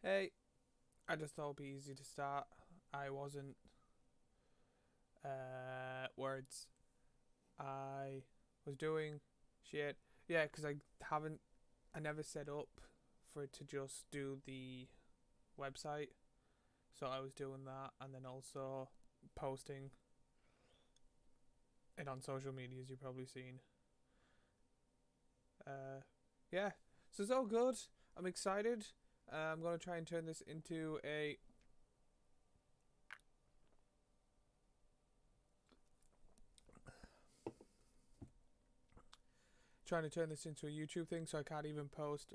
Hey, I just thought it'd be easy to start. I wasn't words. I was doing shit. Yeah, because I never set up for it to just do the website. So I was doing that and then also posting it on social media, as you've probably seen. Uh, yeah, so it's all good. I'm excited. I'm gonna try and turn this into a YouTube thing, so I can't even post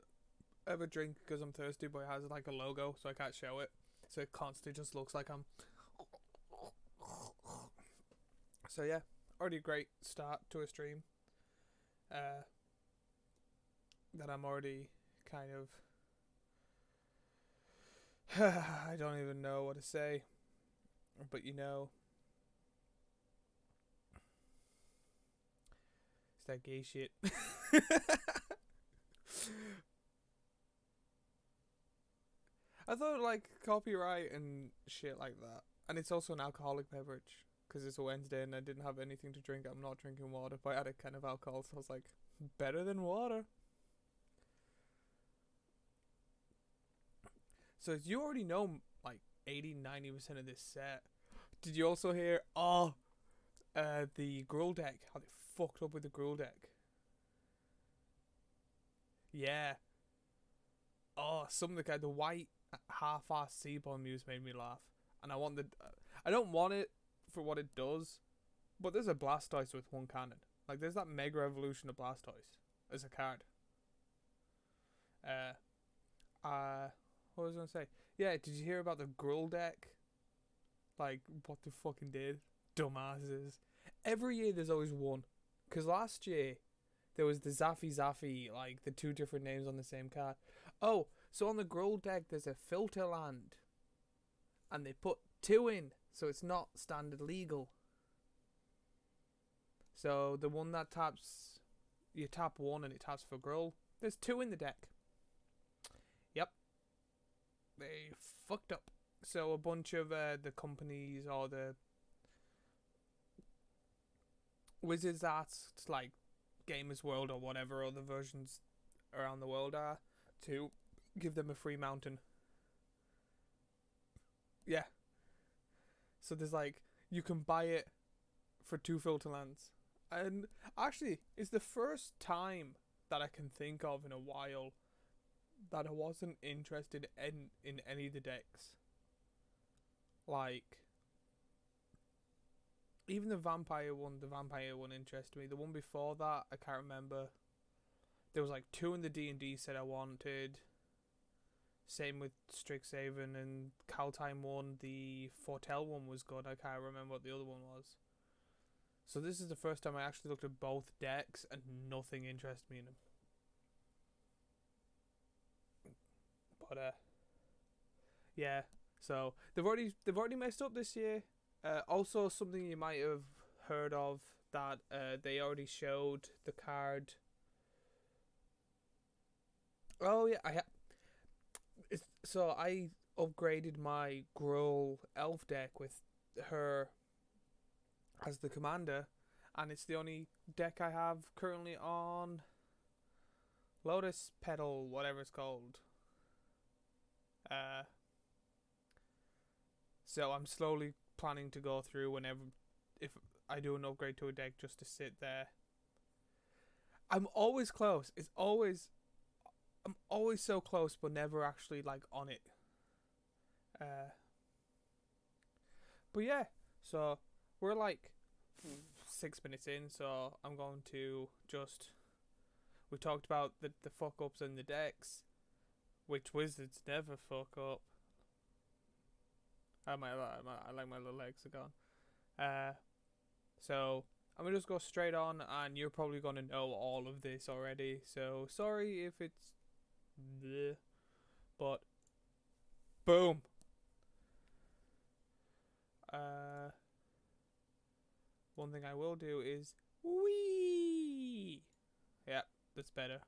ever drink because I'm thirsty, but it has like a logo, so I can't show it. So it constantly just looks like I'm. So yeah, already a great start to a stream. Uh, that I'm already kind of. I don't even know what to say, but it's that gay shit. I thought like copyright and shit like that, and it's also an alcoholic beverage because it's a Wednesday and I didn't have anything to drink. I'm not drinking water, but I had a kind of alcohol, so I was like, better than water. So you already know like 80-90% of this set. Did you also hear the Gruul deck? How they fucked up with the Gruul deck? Yeah. Oh, some of the white half-assed Seaborn Muse made me laugh, and I don't want it for what it does, but there's a Blastoise with one cannon. Like there's that Mega Evolution of Blastoise as a card. Uh, what was I gonna say? Yeah, did you hear about the Gruul deck? Like what they fucking did? Dumbasses. Every year there's always one. Cause last year there was the Zaffy, like the two different names on the same card. Oh, so on the Gruul deck there's a filter land, and they put two in, so it's not standard legal. So the one that taps, you tap one and it taps for Gruul. There's two in the deck. Yep, they fucked up. So a bunch of the companies or the Wizards asked like Gamers World or whatever other versions around the world are to give them a free mountain. Yeah. So there's like you can buy it for two filter lands. And actually it's the first time that I can think of in a while that I wasn't interested in any of the decks. Like even the vampire one interested me. The one before that, I can't remember. There was like two in the D&D set I wanted. Same with Strixhaven and Kaldheim one. The Fortell one was good. I can't remember what the other one was. So this is the first time I actually looked at both decks and nothing interested me in them. But yeah. So they've already messed up this year. Also, something you might have heard of that they already showed the card. Oh yeah, so I upgraded my Gruul elf deck with her as the commander, and it's the only deck I have currently on Lotus Petal, whatever it's called. Uh, so I'm slowly planning to go through whenever if I do an upgrade to a deck just to sit there. I'm always close. I'm always so close, but never actually like on it. Uh, but yeah, so we're like 6 minutes in, so I'm going to just. We talked about the fuck ups in the decks, which wizards never fuck up. I like my little legs are gone. Uh, so I'm gonna just go straight on, and you're probably gonna know all of this already. So sorry if it's, bleh, but boom. Uh, One thing I will do is wee. Yeah, that's better.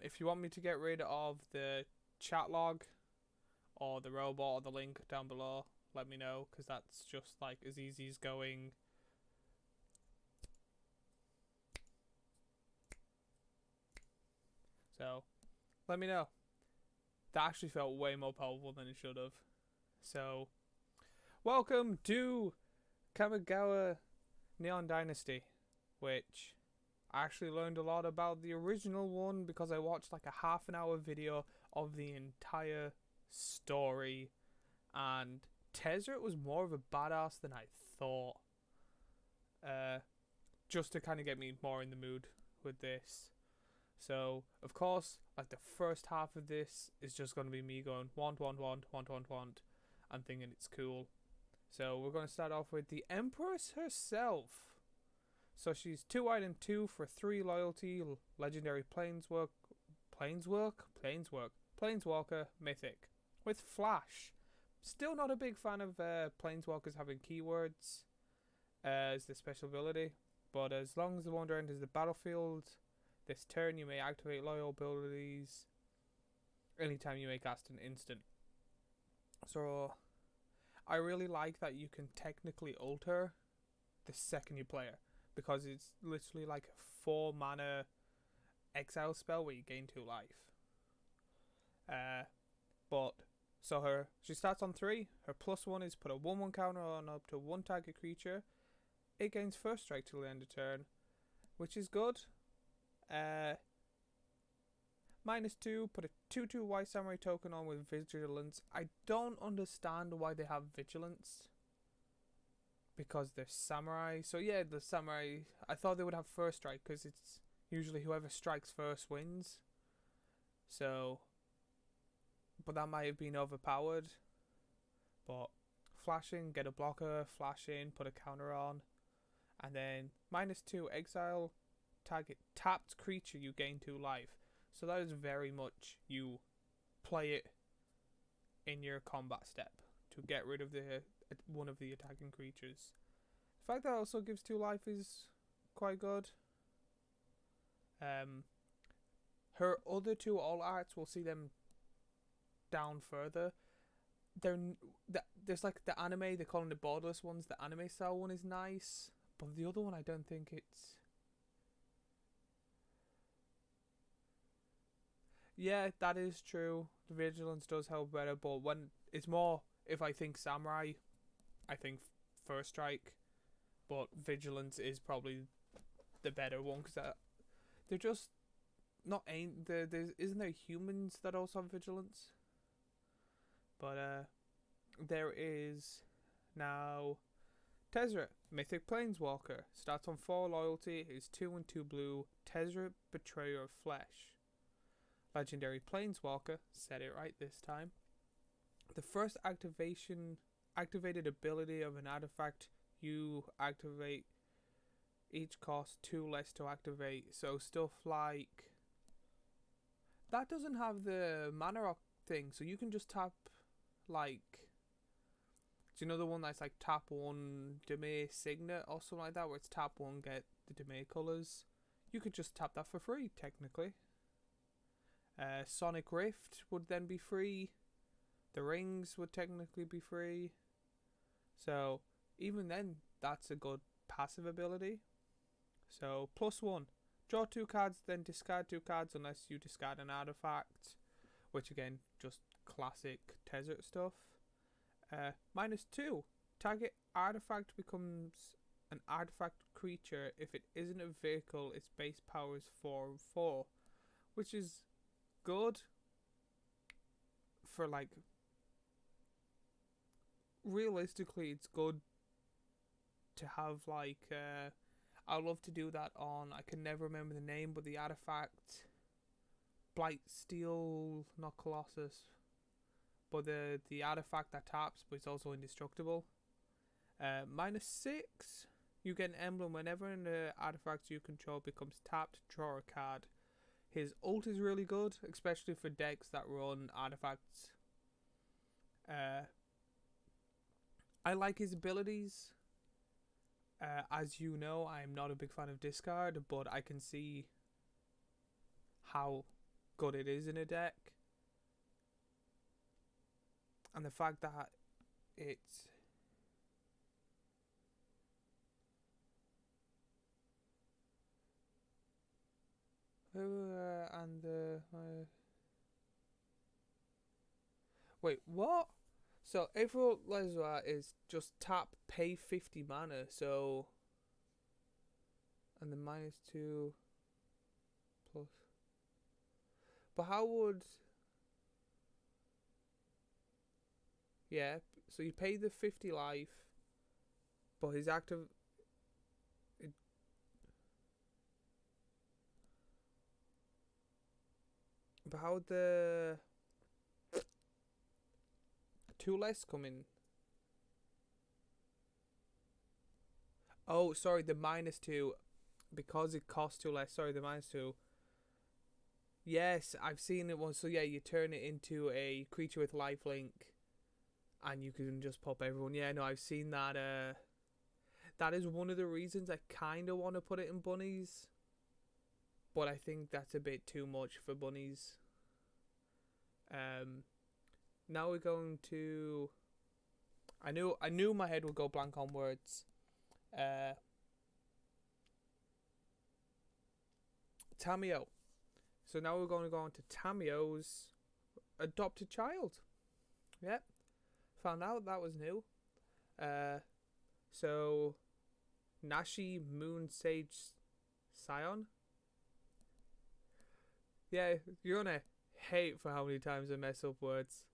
If you want me to get rid of the chat log, or the robot or the link down below. Let me know, because that's just like as easy as going so let me know. That actually felt way more powerful than it should have. So welcome to Kamigawa Neon Dynasty, which I actually learned a lot about the original one because I watched like a half an hour video of the entire story, and Tezzeret was more of a badass than I thought. Just to kind of get me more in the mood with this. So, of course, like the first half of this is just going to be me going want, and thinking it's cool. So, we're going to start off with the Empress herself. So, she's 2 white and 2 for 3 loyalty, legendary Planeswalker, mythic, with Flash. Still not a big fan of Planeswalkers having keywords as the special ability, but as long as the Wonder enters the battlefield this turn, you may activate loyal abilities anytime you may cast an instant. So I really like that you can technically alter the second you play her, because it's literally like a 4 mana exile spell where you gain 2 life. She starts on 3. Her +1 is put a 1/1 counter on up to 1 target creature. It gains first strike till the end of turn, which is good. -2, put a 2/2 white samurai token on with vigilance. I don't understand why they have vigilance, because they're samurai. So yeah, the samurai, I thought they would have first strike, because it's usually whoever strikes first wins. So, but that might have been overpowered. But flashing, get a blocker, flash in, put a counter on, and then -2 exile, target tapped creature, you gain 2 life. So that is very much you play it in your combat step to get rid of the one of the attacking creatures. The fact that it also gives 2 life is quite good. Her other 2 all arts, we'll see them down further. There's like the anime, they call them the borderless ones. The anime style one is nice, but the other one I don't think it's. Yeah, that is true. The vigilance does help better, but when it's more, if I think samurai, I think first strike, but vigilance is probably the better one, because they're just not there isn't there humans that also have vigilance? But there is now Tezzeret, Mythic Planeswalker, starts on 4 loyalty, is 2 and 2 blue, Tezzeret, Betrayer of Flesh. Legendary Planeswalker, said it right this time. The first activated ability of an artifact you activate each cost 2 less to activate. So stuff like that doesn't have the mana rock thing, so you can just tap like, do you know the one that's like tap 1 Demay Signet or something like that, where it's tap 1 get the Demay colours? You could just tap that for free technically. Sonic Rift would then be free. The rings would technically be free. So even then, that's a good passive ability. So +1, draw 2 cards, then discard 2 cards unless you discard an artifact, which again, just classic Tezzeret stuff. -2, target artifact becomes an artifact creature. If it isn't a vehicle, its base power is 4 and 4, which is good for like, realistically it's good to have like I'd love to do that on, I can never remember the name, but the artifact Blightsteel, not Colossus, but the artifact that taps but it's also indestructible. -6, you get an emblem whenever an artifact you control becomes tapped, draw a card. His ult is really good, especially for decks that run artifacts. I like his abilities. As you know, I'm not a big fan of discard, but I can see how good it is in a deck. And the fact that it's and wait, what? So April Leswa is just tap, pay 50 mana, so and the -2 plus. But how would yeah? So you pay the 50 life, but his active. It, but how would the 2 less come in? Oh, sorry, the -2 because it costs 2 less. Sorry, the -2. Yes, I've seen it once. So yeah, you turn it into a creature with lifelink, and you can just pop everyone. Yeah, no, I've seen that. That is one of the reasons I kind of want to put it in bunnies, but I think that's a bit too much for bunnies. Now we're going to. I knew my head would go blank on words. Tamio. So now we're going to go on to Tamio's adopted child. Yep. Found out that was new. So Nashi Moon Sage Scion. Yeah, you're gonna hate for how many times I mess up words.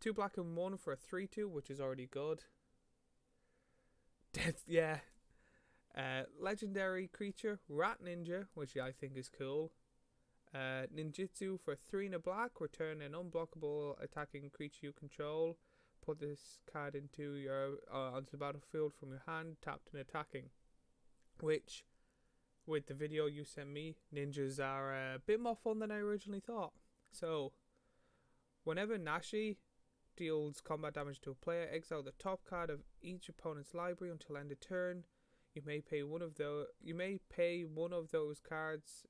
2 black and 1 for a 3/2, which is already good. Yeah. Legendary creature, Rat Ninja, which I think is cool. Ninjutsu for 3 and a black, return an unblockable attacking creature you control. Put this card into your onto the battlefield from your hand, tapped and attacking. Which, with the video you sent me, ninjas are a bit more fun than I originally thought. So, whenever Nashi deals combat damage to a player, exile the top card of each opponent's library until end of turn. You may pay one of those cards.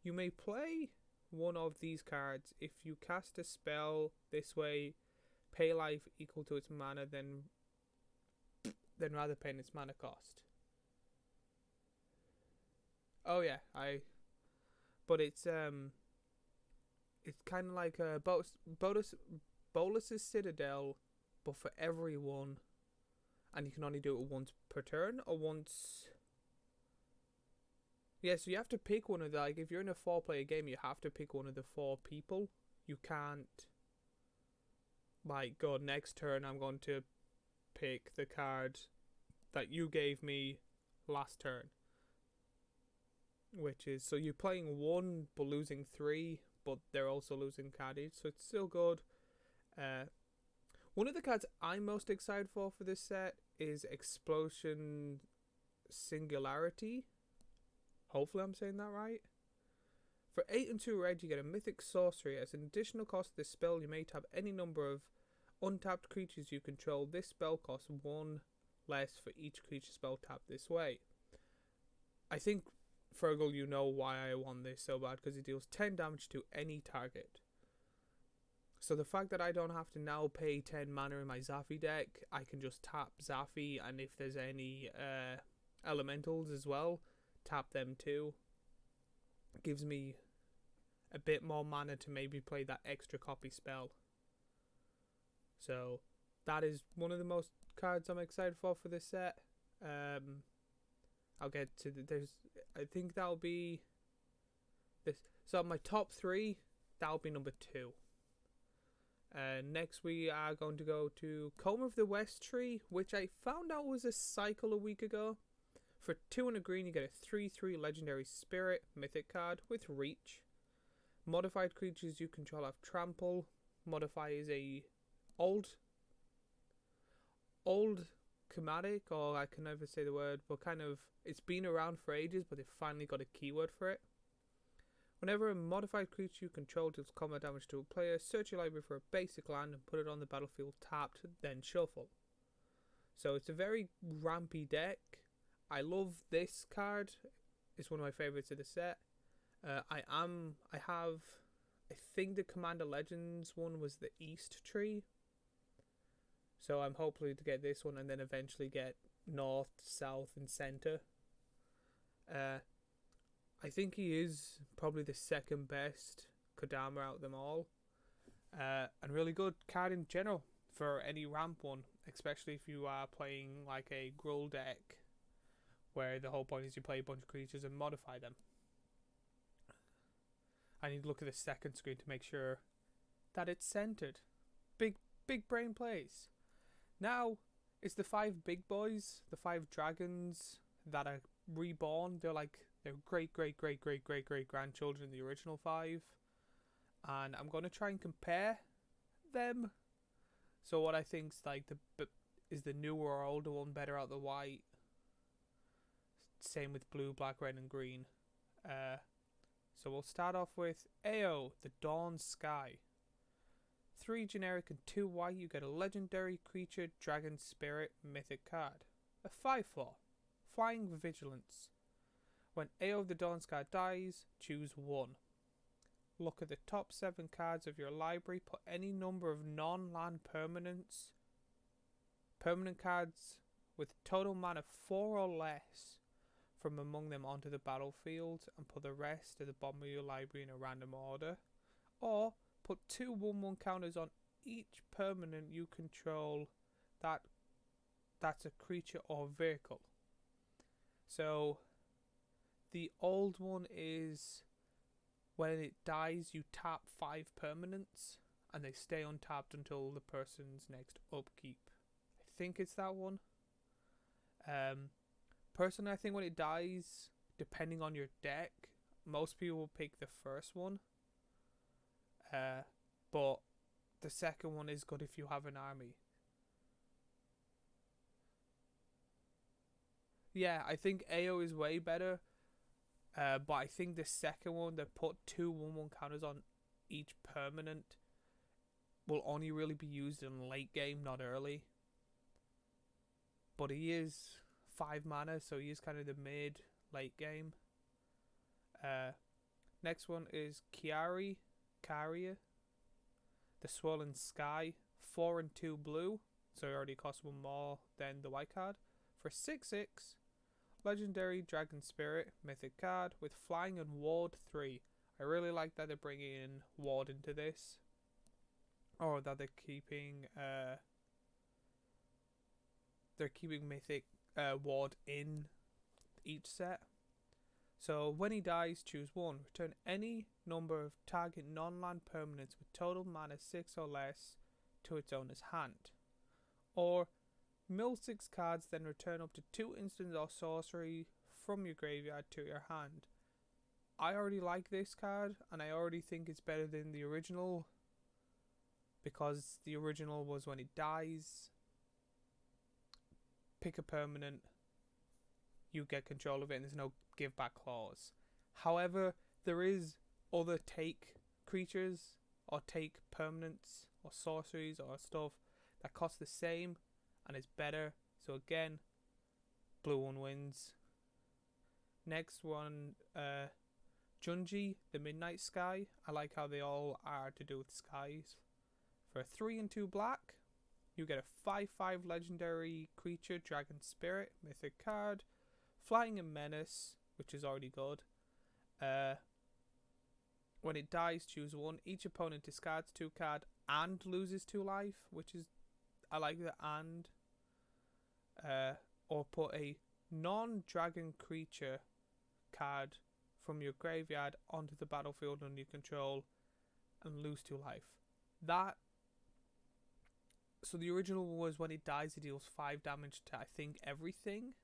You may play one of these cards if you cast a spell this way. Pay life equal to its mana, then rather paying its mana cost. Oh yeah, but it's kind of like a Bolus's Citadel, but for everyone, and you can only do it once per turn or once. Yeah, so you have to pick one of the, like, if you're in a 4-player game, you have to pick one of the 4 people. You can't, like, go next turn, I'm going to pick the card that you gave me last turn. Which is, so you're playing 1 but losing 3, but they're also losing card each, so it's still good. One of the cards I'm most excited for this set is Explosion Singularity. Hopefully I'm saying that right. For 8 and 2 red, you get a mythic sorcery. As an additional cost to this spell, you may tap any number of untapped creatures you control. This spell costs 1 less for each creature spell tapped this way. I think, Fergal, you know why I want this so bad, because it deals 10 damage to any target. So the fact that I don't have to now pay 10 mana in my Zaffi deck, I can just tap Zaffi, and if there's any elementals as well, tap them too. Gives me a bit more mana to maybe play that extra copy spell. So that is one of the most cards I'm excited for this set. I'll get to I think that'll be this. So my top 3, that'll be number 2. Next we are going to go to Comb of the West Tree, which I found out was a cycle a week ago. For 2 and a green, you get a 3/3 legendary spirit mythic card with reach. Modified creatures you control have trample. Modify is a old chromatic, or I can never say the word, but kind of, it's been around for ages, but they finally got a keyword for it. Whenever a modified creature you control deals combat damage to a player, search your library for a basic land and put it on the battlefield tapped, then shuffle. So it's a very rampy deck. I love this card. It's one of my favourites of the set. I have I think the Commander Legends one was the East tree. So I'm hopefully to get this one and then eventually get North, South, and Center. I think he is probably the second best Kodama out of them all. And really good card in general for any ramp one, especially if you are playing like a Gruul deck where the whole point is you play a bunch of creatures and modify them. I need to look at the second screen to make sure that it's centered. Big brain plays. Now, it's the 5 big boys, the 5 dragons that are reborn. They're great grandchildren of the original 5. And I'm going to try and compare them. So what I think is the newer or older one better out the white. Same with blue, black, red, and green. So we'll start off with Ao, the Dawn Sky. 3 generic and 2 white, you get a legendary creature, dragon spirit, mythic card. A 5/4, flying vigilance. When Ao the Dawn Sky dies, choose 1. Look at the top 7 cards of your library, put any number of non-land permanent cards with total mana 4 or less from among them onto the battlefield, and put the rest to the bottom of your library in a random order. Or put 2 1/1 counters on each permanent you control that's a creature or vehicle. So the old one is when it dies you tap 5 permanents and they stay untapped until the person's next upkeep. I think it's that one. Personally, I think when it dies, depending on your deck, most people will pick the first one. But the second one is good if you have an army. Yeah, I think Ao is way better. But I think the second one that put 2 1/1 counters on each permanent will only really be used in late game, not early. But he is 5 mana, so he is kind of the mid-late game. Next one is Kiari, the Swollen Sky, 4 and 2 blue, so it already costs 1 more than the white card. For 6/6, legendary dragon spirit, mythic card, with flying and ward 3. I really like that they're bringing in ward into this, or that they're keeping mythic ward in each set. So when he dies, choose 1. Return any number of target non-land permanents with total mana 6 or less to its owner's hand. Or mill 6 cards, then return up to 2 instants or sorcery from your graveyard to your hand. I already like this card, and I already think it's better than the original, because the original was when it dies, pick a permanent, you get control of it, and there's no give back clause. However, there is other take creatures or take permanents or sorceries or stuff that cost the same and is better. So again, blue one wins. Next one, Junjie the Midnight Sky. I like how they all are to do with skies. For 3 and 2 black, you get a 5/5 legendary creature, dragon spirit, mythic card, flying and menace, which is already good. When it dies, choose 1. Each opponent discards 2 cards and loses 2 life, which is, I like the and. Or put a non-dragon creature card from your graveyard onto the battlefield under your control and lose 2 life. So the original was when it dies, it deals 5 damage to, I think, everything.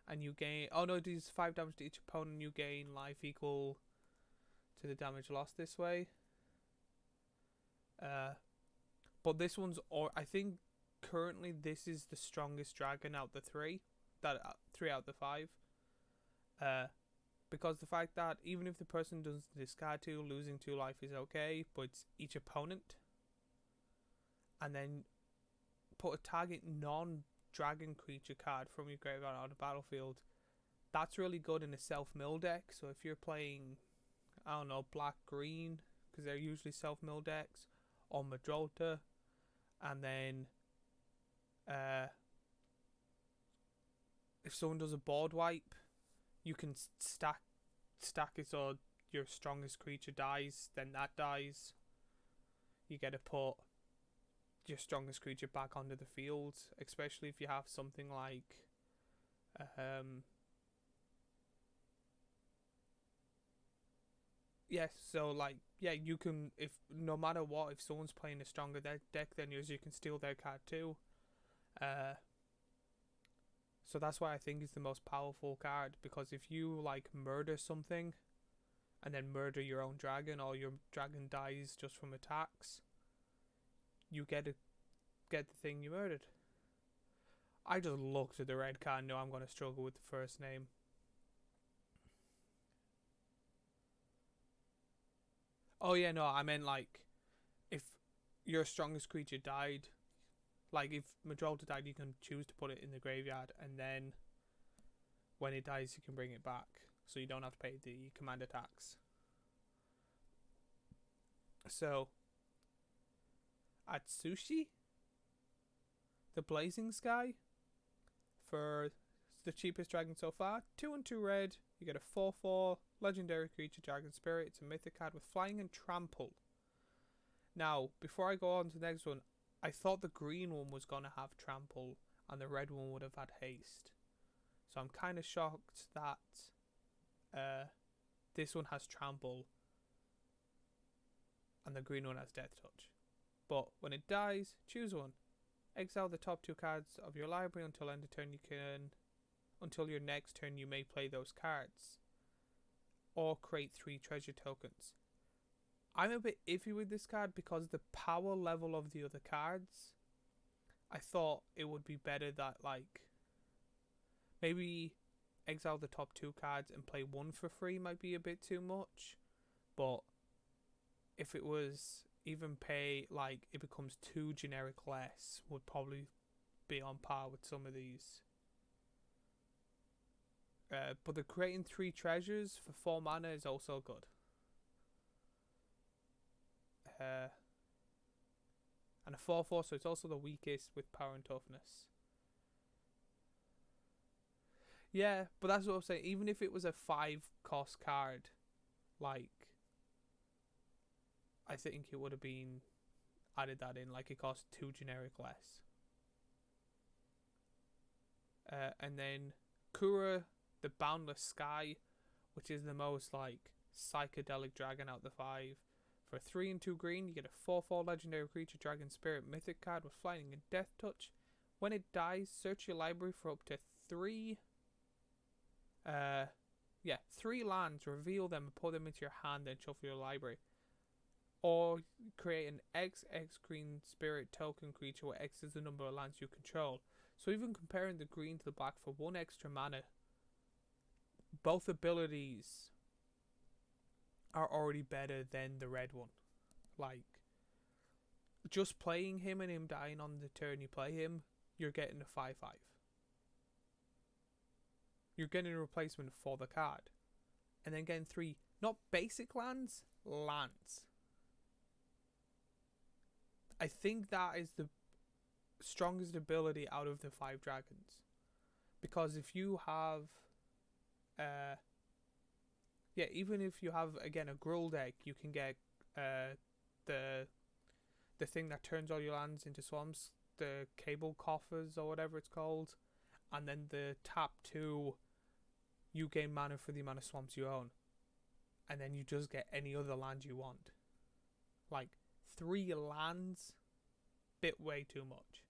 And you gain... Oh no, it deals 5 damage to each opponent and you gain life equal to the damage lost this way. But this one's... I think currently this is the strongest dragon out the 3. 3 out of the 5. Because the fact that even if the person doesn't discard 2, losing 2 life is okay, but it's each opponent. And then put a target non-dragon creature card from your graveyard on the battlefield. That's really good in a self-mill deck. So if you're playing, I don't know, black-green, because they're usually self-mill decks, or Majolta, and then if someone does a board wipe, you can stack it so your strongest creature dies, then that dies. You get to put your strongest creature back onto the field, especially if you have something like yes, so like, yeah, you can, if no matter what, if someone's playing a stronger deck than yours, you can steal their card too. So that's why I think it's the most powerful card, because if you like murder something and then murder your own dragon, or your dragon dies just from attacks, you get the thing you murdered. I just looked at the red card and know I'm going to struggle with the first name. Oh yeah, no, I meant like, if your strongest creature died, like if Majolta died, you can choose to put it in the graveyard, and then when it dies, you can bring it back, so you don't have to pay the command attacks. So, Atsushi, the Blazing Sky, for the cheapest dragon so far, 2 and 2 red. You get a 4/4 legendary creature, Dragon Spirit. It's a mythic card with flying and trample. Now, before I go on to the next one, I thought the green one was going to have trample and the red one would have had haste. So I'm kind of shocked that this one has trample and the green one has death touch. But when it dies, choose one. Exile the top 2 cards of your library until end of turn. Until your next turn, you may play those cards, or create 3 treasure tokens. I'm a bit iffy with this card because the power level of the other cards, I thought it would be better that, like, maybe exile the top 2 cards and play 1 for free might be a bit too much. But if it was even pay, like, it becomes 2 generic less, would probably be on par with some of these. But the creating 3 treasures for 4 mana is also good. And a 4/4, so it's also the weakest with power and toughness. Yeah, but that's what I'm saying. Even if it was a 5 cost card, like, I think it would have been added that in, like it cost 2 generic less. And then Kura, the Boundless Sky, which is the most like psychedelic dragon out the 5. For 3 and 2 green, you get a 4/4 legendary creature, Dragon Spirit mythic card with flying and death touch. When it dies, search your library for up to 3 lands, reveal them and put them into your hand, then shuffle your library. Or create an XX green spirit token creature where X is the number of lands you control. So even comparing the green to the black for 1 extra mana, both abilities are already better than the red one. Like, just playing him and him dying on the turn you play him, you're getting a 5/5. You're getting a replacement for the card. And then getting 3, not basic lands, lands. I think that is the strongest ability out of the 5 dragons. Because if you have even if you have, again, a Gruul deck, you can get the thing that turns all your lands into swamps, the Cable Coffers or whatever it's called, and then the tap 2, you gain mana for the amount of swamps you own, and then you just get any other land you want. Like, 3 lands, bit way too much.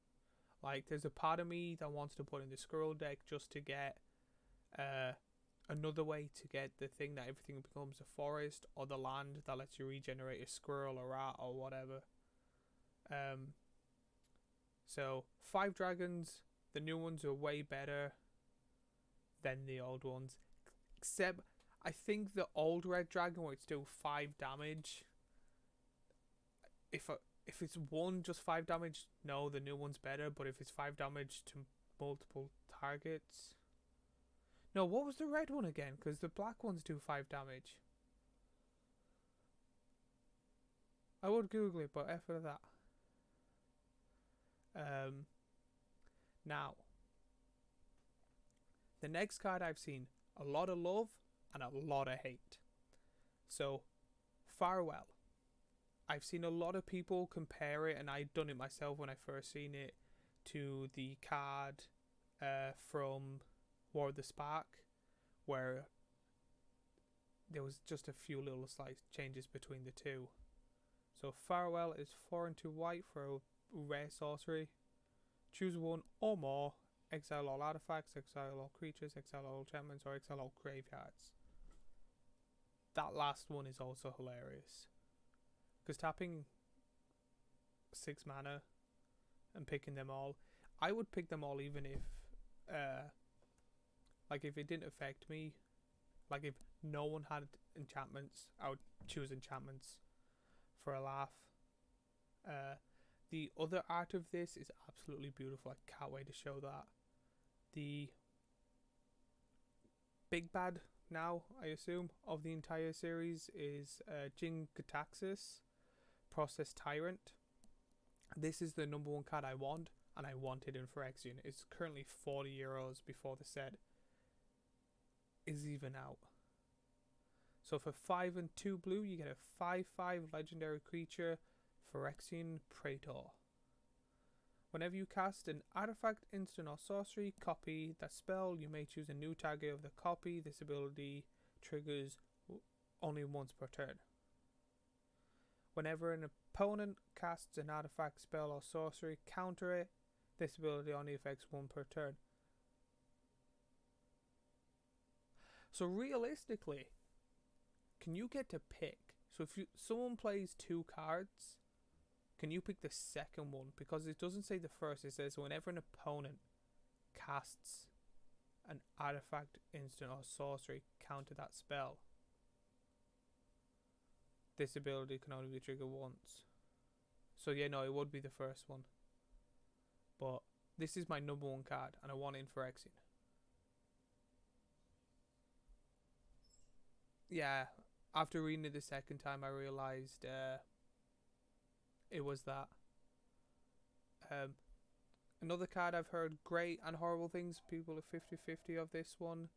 Like, there's a part of me that wants to put in the Squirrel deck just to get another way to get the thing that everything becomes a forest, or the land that lets you regenerate a squirrel, a rat, or whatever. So 5 dragons, the new ones are way better than the old ones. Except, I think the old red dragon, where it's still 5 damage, if it's 1 just 5 damage, no, the new one's better. But if it's 5 damage to multiple targets, no, what was the red one again? Because the black ones do 5 damage. I would Google it, but after that. Now, the next card I've seen a lot of love and a lot of hate. So, Farewell. I've seen a lot of people compare it, and I'd done it myself when I first seen it, to the card from War of the Spark, where there was just a few little slight changes between the two. So Farewell is 4 and 2 white for a rare sorcery. Choose one or more. Exile all artifacts, exile all creatures, exile all enchantments, or exile all graveyards. That last one is also hilarious. Because tapping 6 mana and picking them all, I would pick them all even if, like if it didn't affect me. Like if no one had enchantments, I would choose enchantments for a laugh. The other art of this is absolutely beautiful. I can't wait to show that. The big bad now, I assume, of the entire series is Jingataxis, Process Tyrant. This is the number 1 card I want, and I want it in Phyrexian. It's currently €40 before the set is even out. So for 5 and 2 blue, you get a 5/5 legendary creature, Phyrexian Praetor. Whenever you cast an artifact, instant, or sorcery, copy that spell, you may choose a new target of the copy. This ability triggers only once per turn. Whenever an opponent casts an artifact, spell, or sorcery, counter it. This ability only affects 1 per turn. So realistically, can you get to pick? So if someone plays 2 cards, can you pick the second one? Because it doesn't say the first. It says whenever an opponent casts an artifact, instant, or sorcery, counter that spell. This ability can only be triggered once. So yeah, no, it would be the first one. But this is my number 1 card, and I want it in Phyrexian. Yeah, after reading it the second time, I realised it was that. Another card I've heard great and horrible things, people are 50-50 of this one,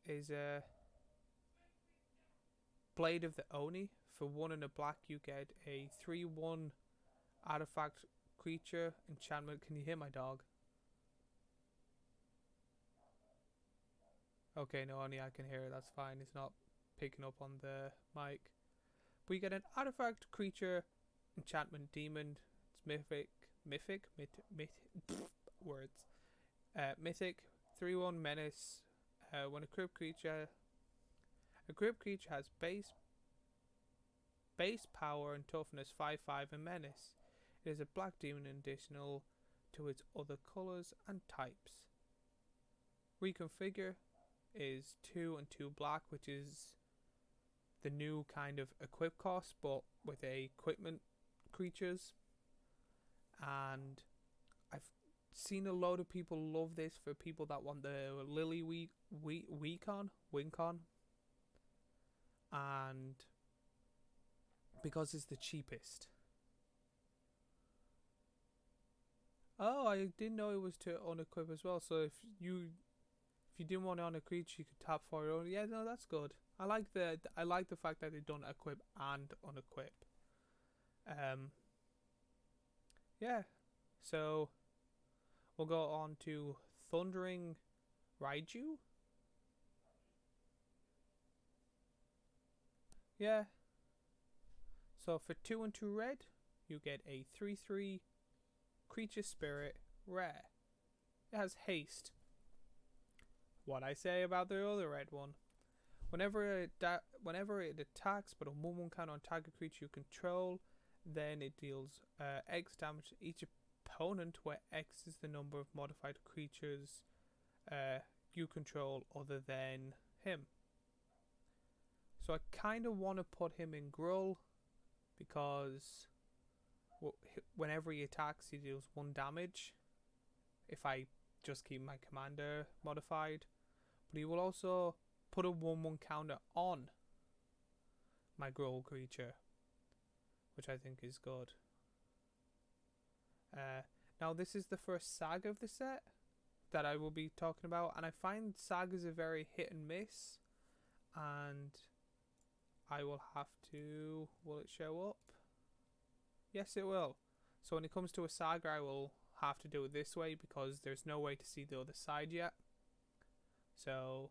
is Blade of the Oni. For 1 and a black, you get a 3/1 artifact creature enchantment. Can you hear my dog? Okay, no, only I can hear it. That's fine. It's not picking up on the mic. But you get an artifact creature enchantment demon. It's mythic, words. Mythic, 3/1 menace. When a crypt creature has base power and toughness 5/5 and menace. It is a black demon additional to its other colours and types. Reconfigure is 2 and 2 black, which is the new kind of equip cost, but with equipment creatures. And I've seen a load of people love this for people that want the Lily Wincon, and because it's the cheapest. Oh, I didn't know it was to unequip as well. So if you didn't want to unequip, you could tap for it. Yeah, no, that's good. I like the fact that they don't equip and unequip. Yeah. So we'll go on to Thundering Raiju. Yeah. So for 2 and 2 red, you get a 3/3 creature spirit rare. It has haste. What I say about the other red one. Whenever it attacks but a 1/1 counter on target creature you control, then it deals X damage to each opponent, where X is the number of modified creatures you control other than him. So I kind of want to put him in Gruul, because whenever he attacks, he deals 1 damage if I just keep my commander modified. But he will also put a 1/1 counter on my Gruul creature. which I think is good. Now this is the first saga of the set that I will be talking about, and I find sagas are very hit and miss, and I will have to... Will it show up? Yes, it will. So when it comes to a saga, I will have to do it this way because there's no way to see the other side yet. So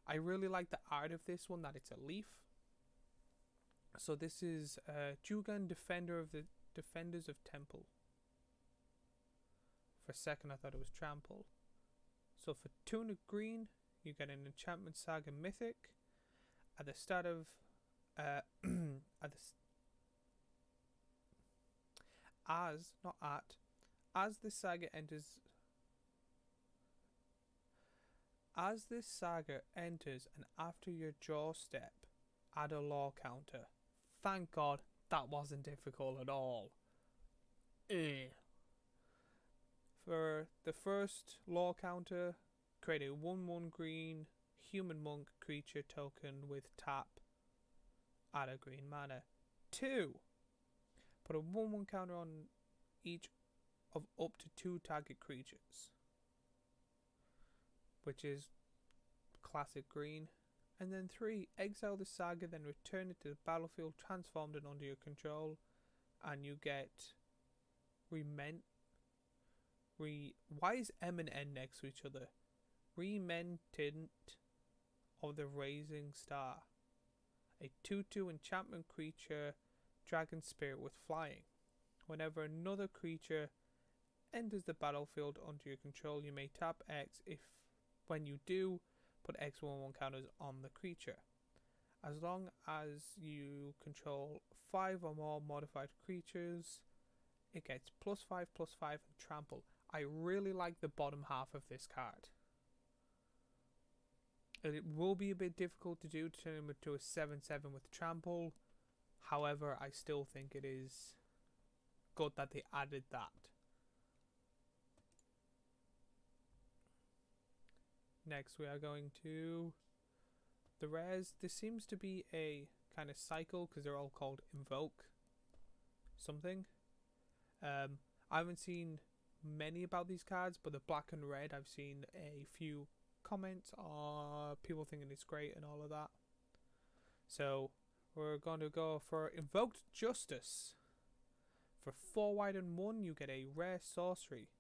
I really like the art of this one, that it's a leaf. So this is Jugan, Defender of the Defenders of Temple. For a second I thought it was Trample. So for Tunic Green, you get an Enchantment Saga Mythic. At the start of as this saga enters and after your draw step, add a law counter. Thank God that wasn't difficult at all. For the first law counter, create a 1/1 green human monk creature token with tap. Add a green mana. 2. Put a 1/1 counter on each of up to 2 target creatures, which is classic green. And then 3. Exile the saga, then return it to the battlefield, transformed and under your control, and you get why is M and N next to each other? Rementant of the Rising Star. A 2/2 enchantment creature, dragon spirit with flying. Whenever another creature enters the battlefield under your control, you may tap X. When you do, put X 1/1 counters on the creature. As long as you control 5 or more modified creatures, it gets +5/+5 and trample. I really like the bottom half of this card. It will be a bit difficult to do to turn him into a 7/7 with trample. However, I still think it is good that they added that. Next we are going to the rares. This seems to be a kind of cycle because they're all called Invoke something. I haven't seen many about these cards, but the black and red I've seen a few comments on people thinking it's great and all of that. So we're going to go for Invoked Justice. For 4 white and 1, you get a rare sorcery.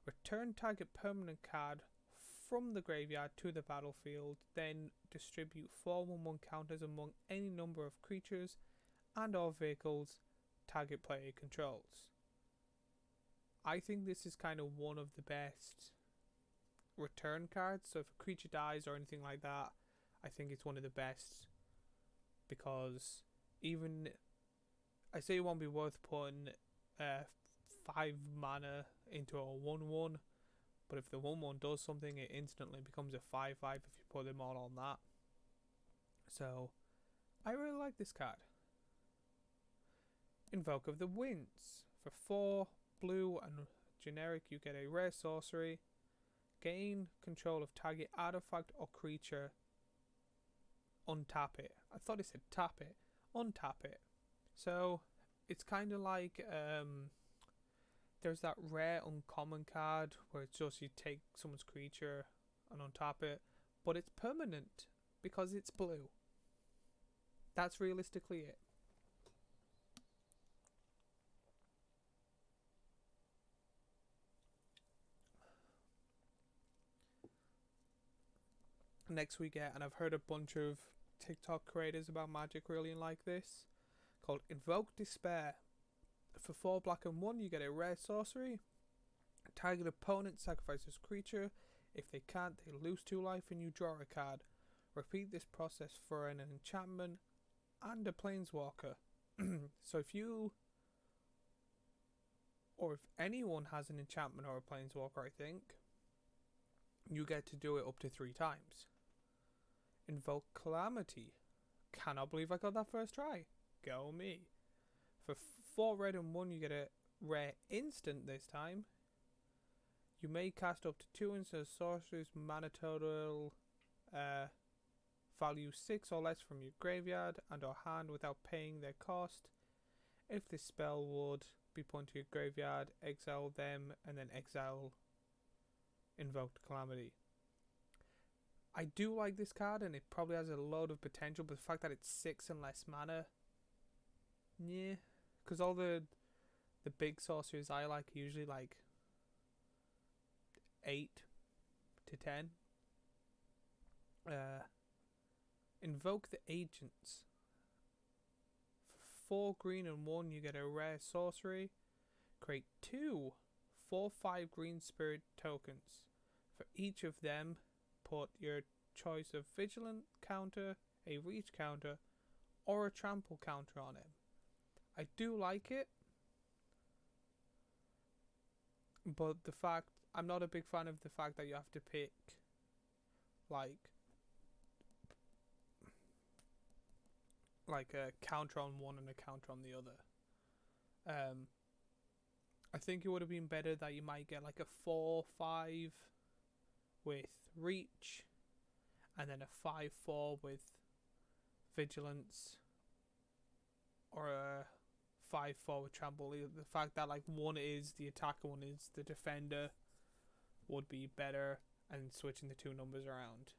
Return target permanent card from the graveyard to the battlefield, then distribute 4 1/1 counters among any number of creatures and or vehicles target player controls. I think this is kind of one of the best return cards. So if a creature dies or anything like that, I think it's one of the best, because even I say it won't be worth putting 5 mana into a 1/1, but if the 1/1 does something, it instantly becomes a 5/5 if you put them all on that. So I really like this card. Invoke of the Winds. For 4 blue and generic, you get a rare sorcery. Gain control of target artifact or creature. Untap it. I thought it said tap it. Untap it. So it's kind of like there's that rare uncommon card where it's just you take someone's creature and untap it, but it's permanent because it's blue. That's realistically it. Next we get, and I've heard a bunch of TikTok creators about Magic really like this, called Invoke Despair. For 4 black and 1, you get a rare sorcery. Target opponent sacrifices creature. If they can't, they lose 2 life and you draw a card. Repeat this process for an enchantment and a planeswalker. So if you, or if anyone has an enchantment or a planeswalker, I think, you get to do it up to 3 times. Invoke Calamity. Cannot believe I got that first try. Go me. For 4 red and 1, you get a rare instant this time. You may cast up to 2 instant sorceries, mana total value 6 or less from your graveyard and or hand without paying their cost. If this spell would be put into your graveyard, exile them and then exile Invoked Calamity. I do like this card and it probably has a load of potential, but the fact that it's 6 and less mana, yeah, because all the big sorceries I like are usually like 8 to 10. Invoke the Agents. For 4 green and 1, you get a rare sorcery. Create 2 4/5 green spirit tokens. For each of them, put your choice of Vigilant counter, a Reach counter, or a Trample counter on it. I do like it, but I'm not a big fan of the fact that you have to pick like a counter on one and a counter on the other. I think it would have been better that you might get like a 4/5 with Reach and then a 5/4 with Vigilance or a 5/4 with Trample. The fact that like one is the attacker, one is the defender would be better, and switching the two numbers around.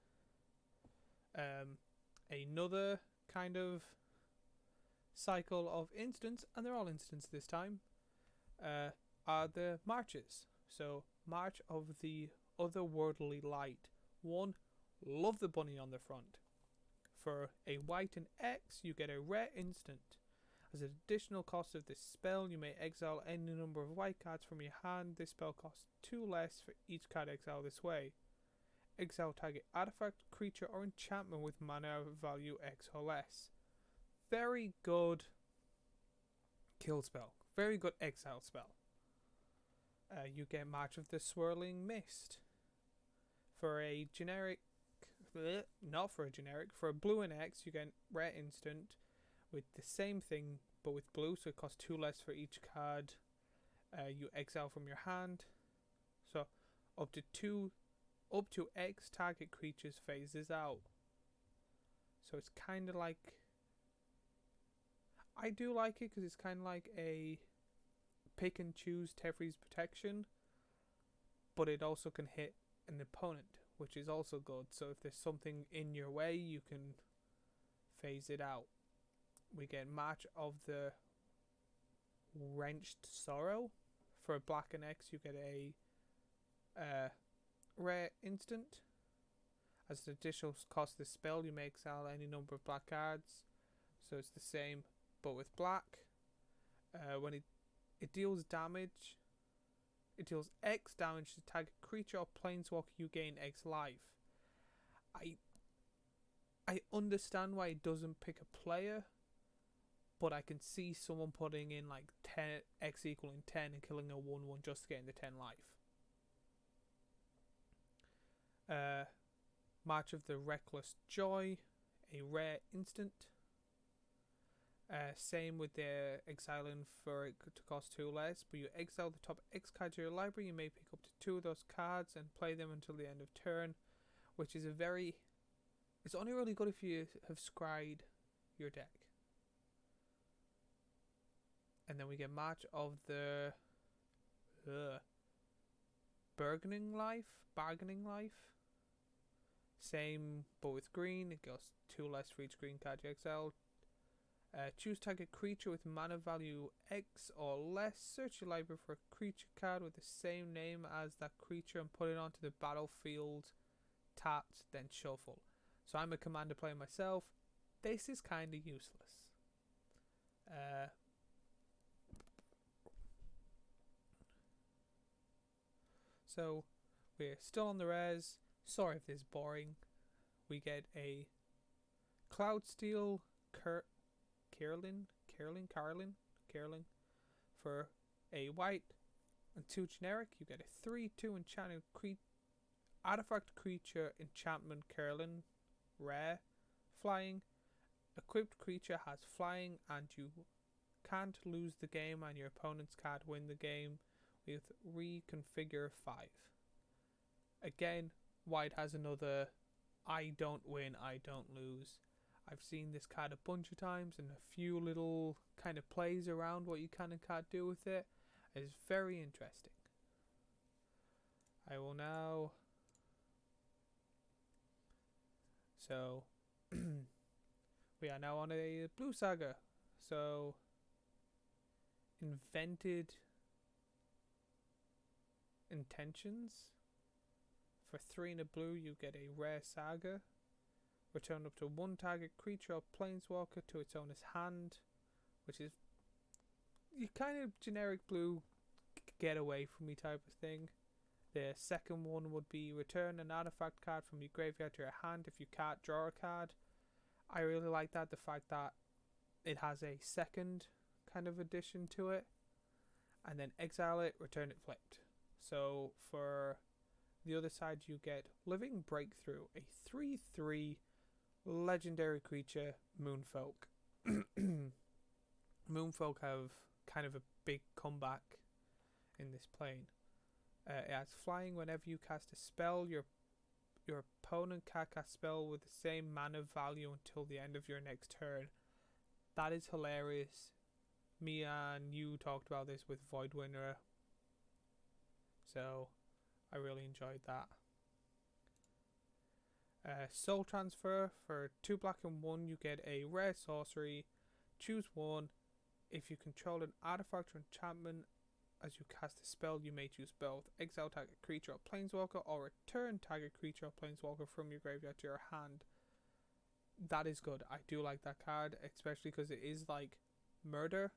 Another kind of cycle of instants, and they're all instants this time, are the marches. So March of the Otherworldly Light. 1, love the bunny on the front. For a white and X, you get a rare instant. As an additional cost of this spell, you may exile any number of white cards from your hand. This spell costs 2 less for each card exiled this way. Exile target artifact, creature, or enchantment with mana value X or less. Very good kill spell. Very good exile spell. You get March of the Swirling Mist. For a generic, not for a generic, for a blue and X, you get rare instant with the same thing but with blue, so it costs 2 less for each card you exile from your hand. So up to X target creatures phases out. So it's kind of like, I do like it because it's kind of like a pick and choose Teferi's Protection, but it also can hit an opponent, which is also good. So if there's something in your way, you can phase it out. We get March of the Wrenched Sorrow. For a black and X, you get a rare instant. As an additional cost of the spell, you may exile any number of black cards. So it's the same, but with black. When it deals damage, it deals X damage to target creature or planeswalker, you gain X life. I understand why it doesn't pick a player, but I can see someone putting in like 10 X equaling 10 and killing a 1/1 just to get into 10 life. March of the Reckless Joy, a rare instant. Same with the exiling for it to cost 2 less, but you exile the top X cards of your library. You may pick up to 2 of those cards and play them until the end of turn, which is it's only really good if you have scryed your deck. And then we get March of the Bargaining Life. Same, but with green. It goes 2 less for each green card you exile. Choose target creature with mana value X or less. Search your library for a creature card with the same name as that creature and put it onto the battlefield tapped, then shuffle. So I'm a commander player myself. This is kind of useless. So we're still on the res. Sorry if this is boring. We get a Cloudsteel Carolyn for a white and 2 generic. You get a 3/2 enchanted artifact creature enchantment Carolyn rare flying. Equipped creature has flying and you can't lose the game and your opponents can't win the game with Reconfigure 5. Again, white has another I don't win, I don't lose. I've seen this card a bunch of times and a few little kind of plays around what you can and can't do with it. It's very interesting. I will now... So, we are now on a blue saga. So, Invented Intentions. For 3 in a blue, you get a rare saga. Return up to 1 target creature or planeswalker to its owner's hand, which is your kind of generic blue get away from me type of thing. The second one would be return an artifact card from your graveyard to your hand if you can't draw a card. I really like that, the fact that it has a second kind of addition to it. And then exile it, return it flipped. So for the other side you get Living Breakthrough, a 3/3 legendary creature, Moonfolk. Moonfolk have kind of a big comeback in this plane. It has flying. Whenever you cast a spell, your opponent can't cast spell with the same mana value until the end of your next turn. That is hilarious. Me and you talked about this with Voidwinter, so I really enjoyed that. Soul Transfer, for 2 black and 1 you get a rare sorcery. Choose one. If you control an artifact or enchantment as you cast a spell, you may choose both. Exile target creature or planeswalker, or return target creature or planeswalker from your graveyard to your hand. That is good. I do like that card, especially because it is like murder,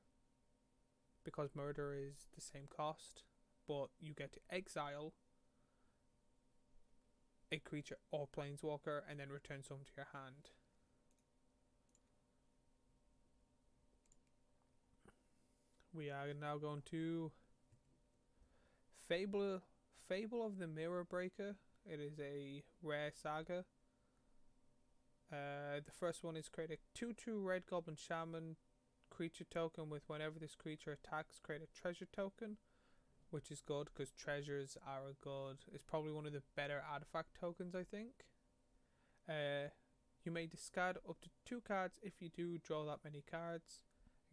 because murder is the same cost, but you get to exile a creature or planeswalker and then return some to your hand. We are now going to Fable of the Mirror Breaker. It is a rare saga. The first one is create a 2/2 red goblin shaman creature token with whenever this creature attacks, create a treasure token, which is good because treasures are it's probably one of the better artifact tokens, I think. You may discard up to 2 cards. If you do, draw that many cards.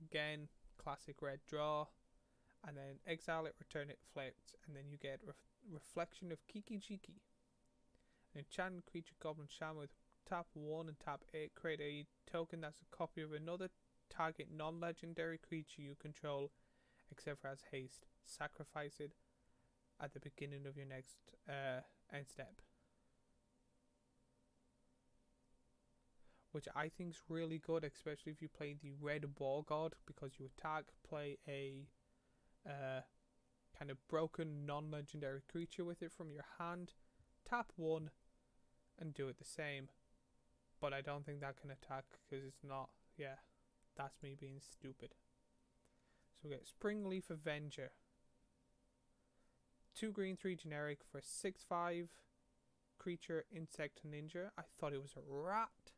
Again, classic red draw. And then exile it, return it flipped, and then you get Reflection of Kiki Jiki. An enchanted creature goblin shaman with tap 1 and tap 8. Create a token that's a copy of another target non-legendary creature you control, except for as haste. Sacrifice it at the beginning of your next end step, which I think is really good, especially if you play the red ball god, because you attack, play a kind of broken non-legendary creature with it from your hand, tap 1 and do it the same. But I don't think that can attack because it's not. Yeah, that's me being stupid. So we get Springleaf Avenger, 2 green 3 generic for 6/5 creature insect ninja. I thought it was a rat.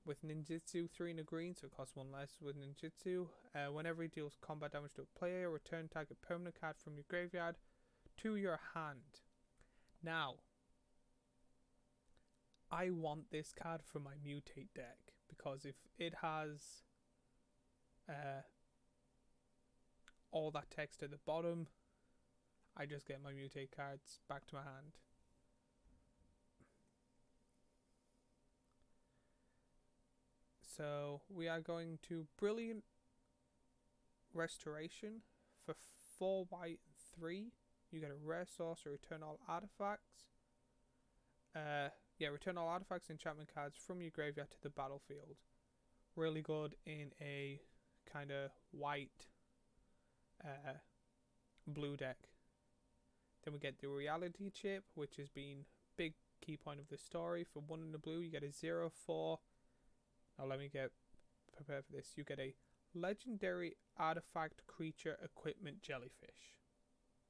With ninjutsu, 3 in a green, so it costs 1 less with ninjutsu. Whenever it deals combat damage to a player, return target permanent card from your graveyard to your hand. Now, I want this card for my mutate deck, because if it has all that text at the bottom, I just get my mutate cards back to my hand. So we are going to Brilliant Restoration for 4 white and 3. You get a rare sorcery, return all artifacts. Return all artifacts and enchantment cards from your graveyard to the battlefield. Really good in a kind of white blue deck. Then we get the Reality Chip, which has been big key point of the story. For 1 in the blue, you get a 0/4. Now let me get prepared for this. You get a legendary artifact creature equipment jellyfish.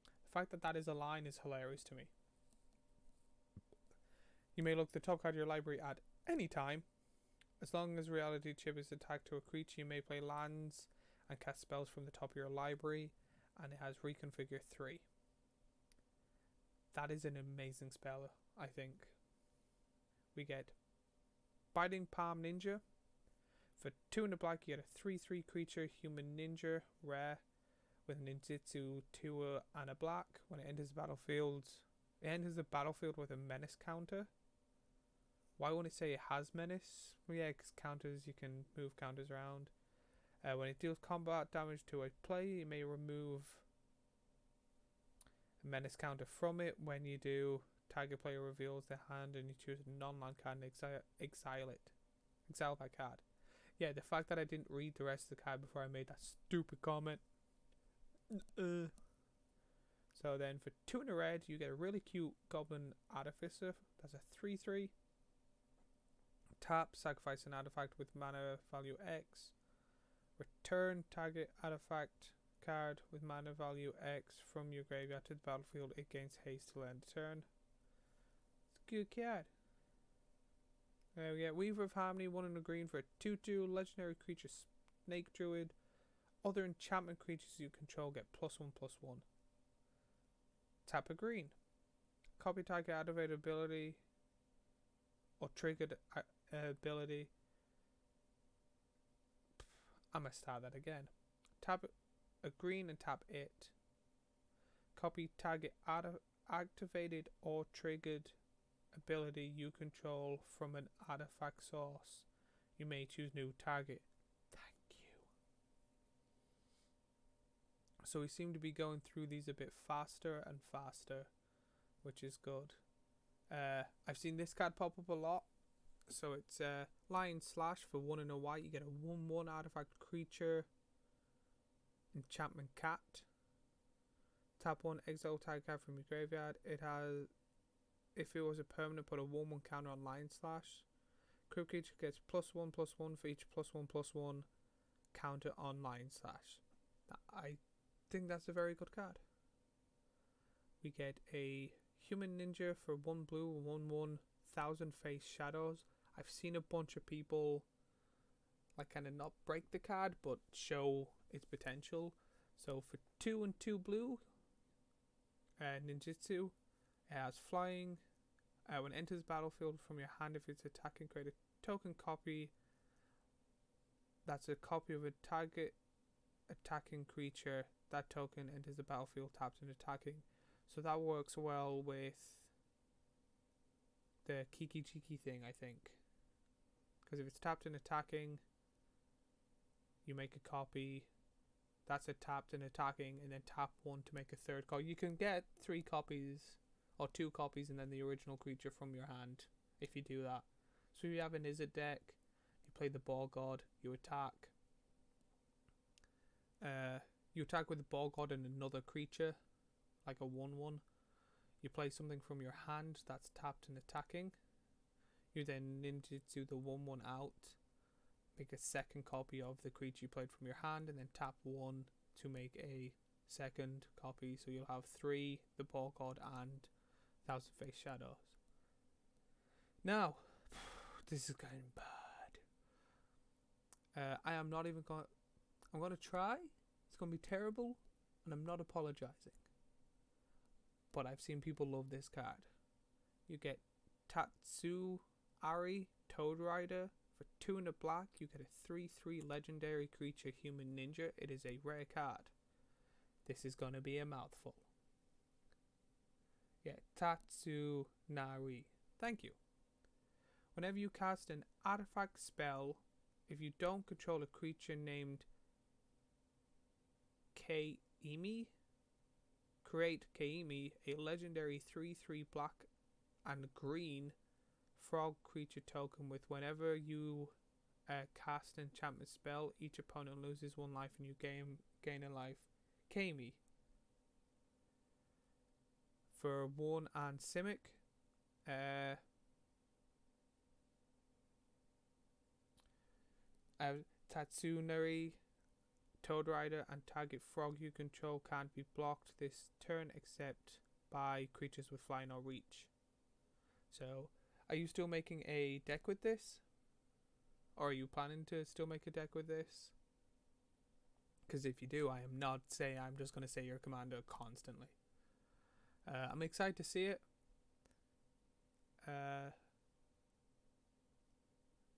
The fact that that is a line is hilarious to me. You may look the top card of your library at any time. As long as Reality Chip is attacked to a creature, you may play lands and cast spells from the top of your library, and it has Reconfigure 3. That is an amazing spell, I think. we get Biting Palm Ninja. For 2 in the black, you get a 3/3 creature, human ninja, rare, with ninjutsu, 2 and a black. When it enters the battlefield with a menace counter. Why won't it say it has menace? Well, yeah, because counters, you can move counters around. When it deals combat damage to a player, you may remove a menace counter from it. When you do, target player reveals their hand and you choose a non-land card and exile it. Exile that card. Yeah, the fact that I didn't read the rest of the card before I made that stupid comment. So then for 2 in the red, you get a really cute Goblin Artificer. That's a 3/3. Tap, sacrifice an artifact with mana value X. Return target artifact card with mana value X from your graveyard to the battlefield. It gains haste till end of turn. It's a good card. We get Weaver of Harmony, 1 in the green for a 2/2 legendary creature Snake Druid. Other enchantment creatures you control get +1/+1. Tap a green. Copy target activated ability or triggered ability. I'm gonna start that again. Tap a green and tap it. Copy target activated or triggered ability you control from an artifact source. You may choose new target. Thank you. So we seem to be going through these a bit faster and faster, which is good. I've seen this card pop up a lot. So it's Lion Slash for 1 in a white. You get a 1/1 artifact creature. Enchantment Cat. Tap 1, exile target card from your graveyard. It has, if it was a permanent, put a 1/1 counter on Lion Slash. Creature gets +1/+1 for each +1/+1 counter on Lion Slash. I think that's a very good card. We get a Human Ninja for 1 blue, 1/1 Thousand Face Shadows. I've seen a bunch of people like kind of not break the card but show its potential. So for 2 and 2 blue, ninjutsu, it has flying. When it enters battlefield from your hand, if it's attacking, create a token copy. That's a copy of a target attacking creature. That token enters the battlefield tapped and attacking. So that works well with the Kiki Chiki thing, I think. Because if it's tapped and attacking, you make a copy. That's a tapped and attacking, and then tap 1 to make a third copy. You can get 3 copies or 2 copies and then the original creature from your hand if you do that. So if you have an Izzet deck, you play the Ball God, you attack. You attack with the Ball God and another creature, like a 1/1. You play something from your hand that's tapped and attacking. You then ninjutsu the 1/1 out, make a second copy of the creature you played from your hand, and then tap 1 to make a second copy. So you'll have 3, the Ball God and Thousand Face Shadows. Now, this is getting bad. I am not even going. I'm going to try. It's going to be terrible, and I'm not apologizing. But I've seen people love this card. You get Tatsuari Toad Rider. For 2 in the black, you get a 3/3 legendary creature human ninja. It is a rare card. This is going to be a mouthful. Yeah, Tatsunari. Thank you. Whenever you cast an artifact spell, if you don't control a creature named Kaimi, create Kaimi, a legendary 3/3 black and green frog creature token with whenever you cast an enchantment spell, each opponent loses 1 life and you gain a life. Kaimi. For 1 and Simic, Tatsunari Toad Rider and target frog you control can't be blocked this turn except by creatures with flying or reach. So, are you still making a deck with this? Or are you planning to still make a deck with this? Because if you do, I am not saying I'm just going to say your commander constantly. I'm excited to see it.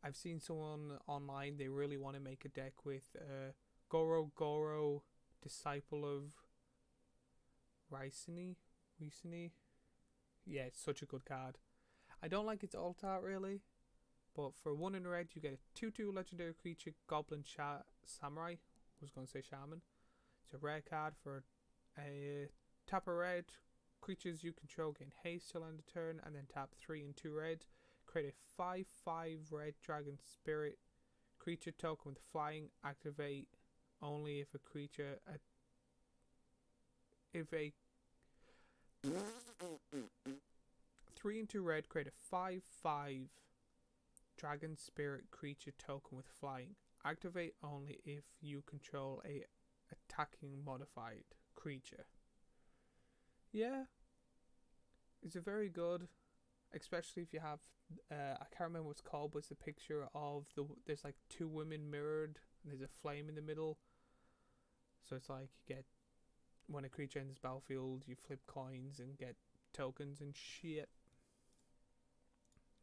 I've seen someone online, they really want to make a deck with Goro Goro, Disciple of Ricini. Yeah, it's such a good card. I don't like its alt art really, but for 1 in red you get a 2/2 legendary creature, Goblin Samurai. I was going to say Shaman. It's a rare card for a tap a red. Creatures you control gain haste till end of turn, and then tap 3 and 2 red. Create a 5/5 red dragon spirit creature token with flying. Activate only if a creature if a 3 and 2 red, create a 5/5 dragon spirit creature token with flying. Activate only if you control a attacking modified creature. Yeah, it's a very good, especially if you have I can't remember what it's called, but it's a picture of there's like 2 women mirrored and there's a flame in the middle. So it's like you get, when a creature enters the battlefield, you flip coins and get tokens and shit.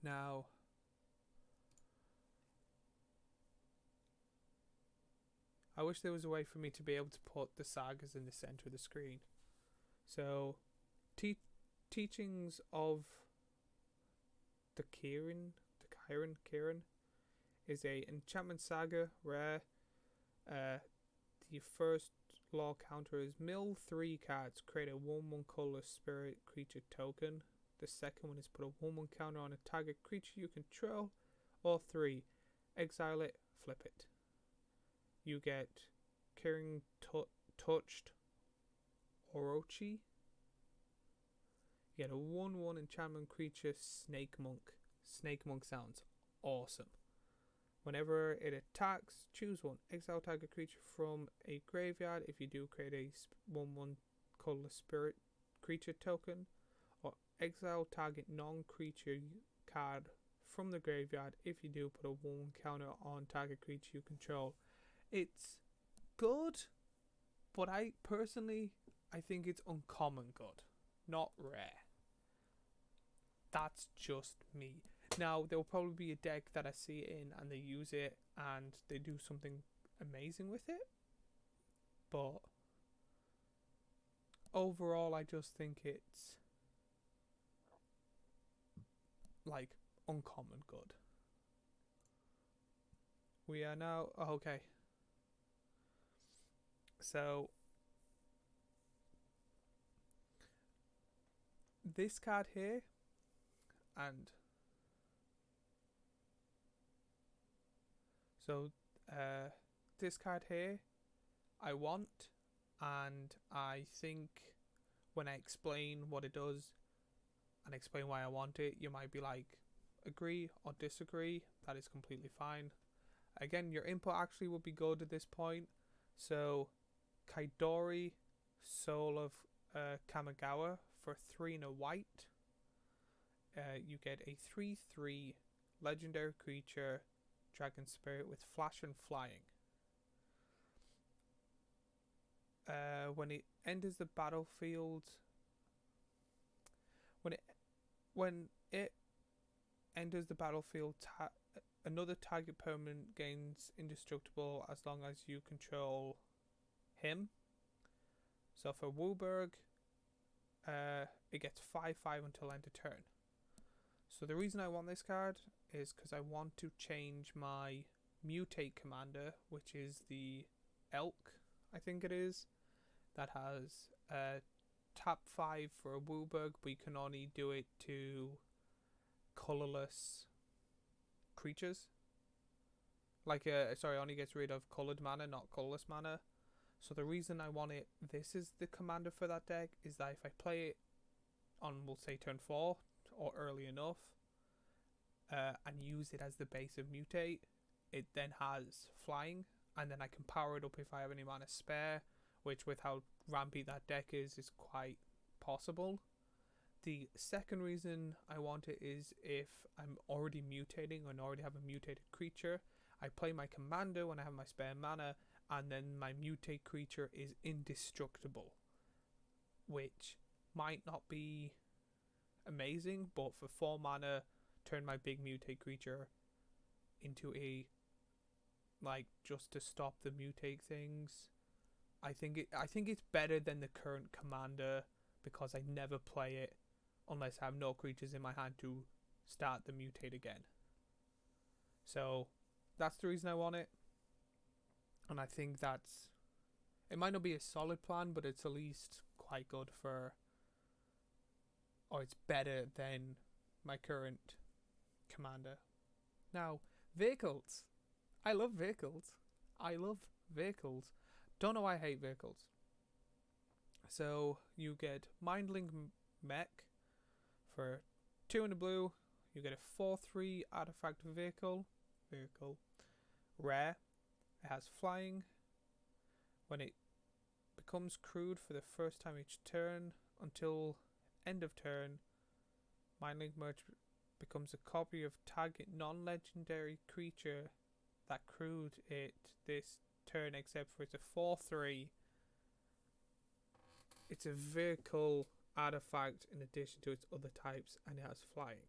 Now, I wish there was a way for me to be able to put the sagas in the center of the screen. So, teachings of the Kiran is a enchantment saga, rare. The first law counter is mill 3 cards, create a 1/1 colorless spirit creature token. The second one is put a 1/1 counter on a target creature you control, or 3, exile it, flip it. You get Kirin Touched Orochi. You get a 1/1 enchantment creature, Snake Monk. Snake Monk sounds awesome. Whenever it attacks, choose 1. Exile target creature from a graveyard. If you do, create a 1/1 colorless spirit creature token. Or exile target non-creature card from the graveyard. If you do, put a 1/1 counter on target creature you control. It's good, but I think it's uncommon good, not rare. That's just me. Now, there will probably be a deck that I see it in and they use it and they do something amazing with it. But overall, I just think it's like uncommon good. We are now... okay. So, this card here, and so this card here I want, and I think when I explain what it does and explain why I want it, you might be like, agree or disagree. That is completely fine. Again, your input actually would be good at this point. So Kaidori, Soul of Kamigawa, for 3 and a white. You get a 3/3 legendary creature, dragon spirit with flash and flying. When it enters the battlefield, another target permanent gains indestructible as long as you control him. So for Wooburg, it gets 5/5 until end of turn. So the reason I want this card is because I want to change my Mutate commander, which is the Elk, I think it is, that has tap 5 for a Wooburg, but you can only do it to colorless creatures. Like, only gets rid of colored mana, not colorless mana. So the reason I want it, this is the commander for that deck, is that if I play it on, we'll say, turn 4 or early enough, and use it as the base of Mutate, it then has flying, and then I can power it up if I have any mana spare, which with how rampy that deck is quite possible. The second reason I want it is if I'm already mutating and already have a mutated creature, I play my commander when I have my spare mana, and then my mutate creature is indestructible, which might not be amazing, but for 4 mana, turn my big mutate creature into a, like, just to stop the mutate things. I think it's better than the current commander because I never play it unless I have no creatures in my hand to start the mutate again. So that's the reason I want it. And I think it might not be a solid plan, but it's at least quite good or it's better than my current commander. Now, vehicles. I love vehicles. Don't know why I hate vehicles. So you get Mindling Mech for 2 in the blue. You get a 4/3 artifact vehicle. Rare. It has flying. When it becomes crewed for the first time each turn until end of turn, Mindling Merch becomes a copy of target non-legendary creature that crewed it this turn, except for it's a 4/3. It's a vehicle artifact in addition to its other types, and it has flying.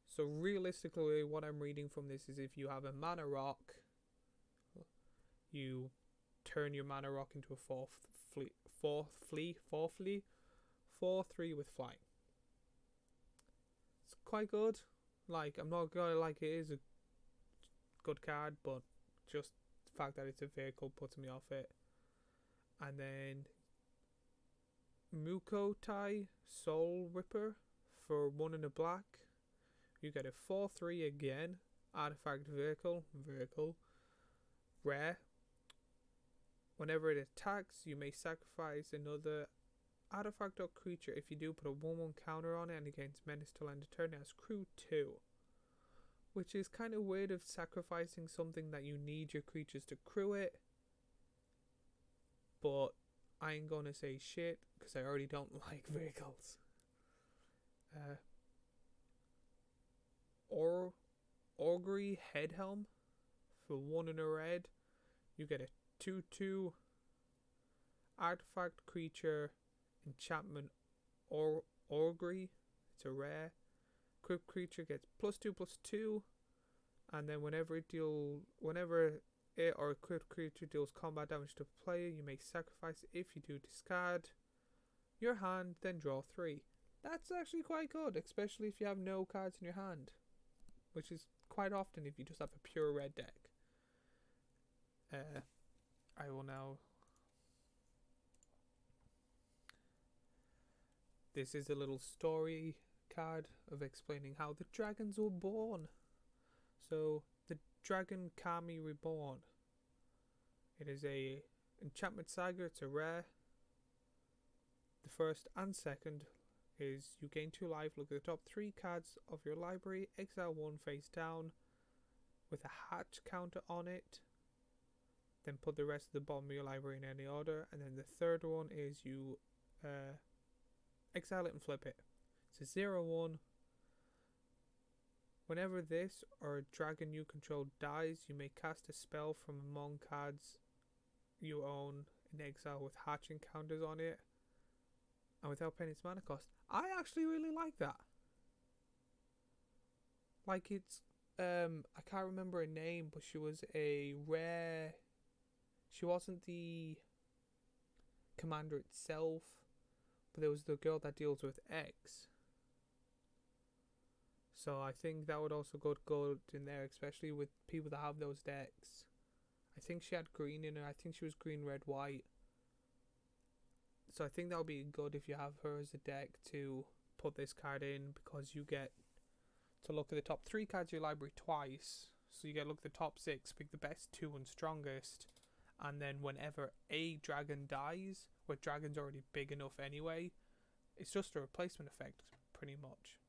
So realistically, what I'm reading from this is if you have a mana rock, you turn your mana rock into a 4/3 with flying. It's quite good. Like, I'm not gonna like, it is a good card, but just the fact that it's a vehicle puts me off it. And then Mukotai Soul Ripper for 1 in a black. You get a 4/3 again, artifact vehicle, rare. Whenever it attacks, you may sacrifice another artifact or creature. If you do, put a 1/1 counter on it, and against menace till end of turn, it has crew 2. Which is kind of weird of sacrificing something that you need your creatures to crew it. But I ain't gonna say shit, because I already don't like vehicles. Augury Headhelm for 1 in a red. You get a 2/2 artifact creature enchantment Augury. It's a rare. Equipped creature gets +2/+2, and then whenever it or equipped creature deals combat damage to a player, you may sacrifice it. If you do, discard your hand, then draw 3. That's actually quite good, especially if you have no cards in your hand, which is quite often if you just have a pure red deck. I will now. This is a little story card of explaining how the dragons were born. So, the Dragon Kami Reborn. It is a enchantment saga, it's a rare. The first and second is you gain 2 life, look at the top 3 cards of your library, exile 1 face down with a hatch counter on it. Then put the rest of the bottom of your library in any order. And then the third one is you exile it and flip it. It's a 0/1. Whenever this or a dragon you control dies, you may cast a spell from among cards you own in exile with hatching counters on it, and without paying its mana cost. I actually really like that. Like, it's I can't remember her name, but she was a rare. She wasn't the commander itself, but there was the girl that deals with X. So I think that would also go good in there, especially with people that have those decks. I think she had green in her. I think she was green, red, white. So I think that would be good if you have her as a deck to put this card in, because you get to look at the top 3 cards of your library twice. So you get to look at the top 6, pick the best 2 and strongest, and then whenever a dragon dies, where dragon's already big enough anyway, it's just a replacement effect, pretty much.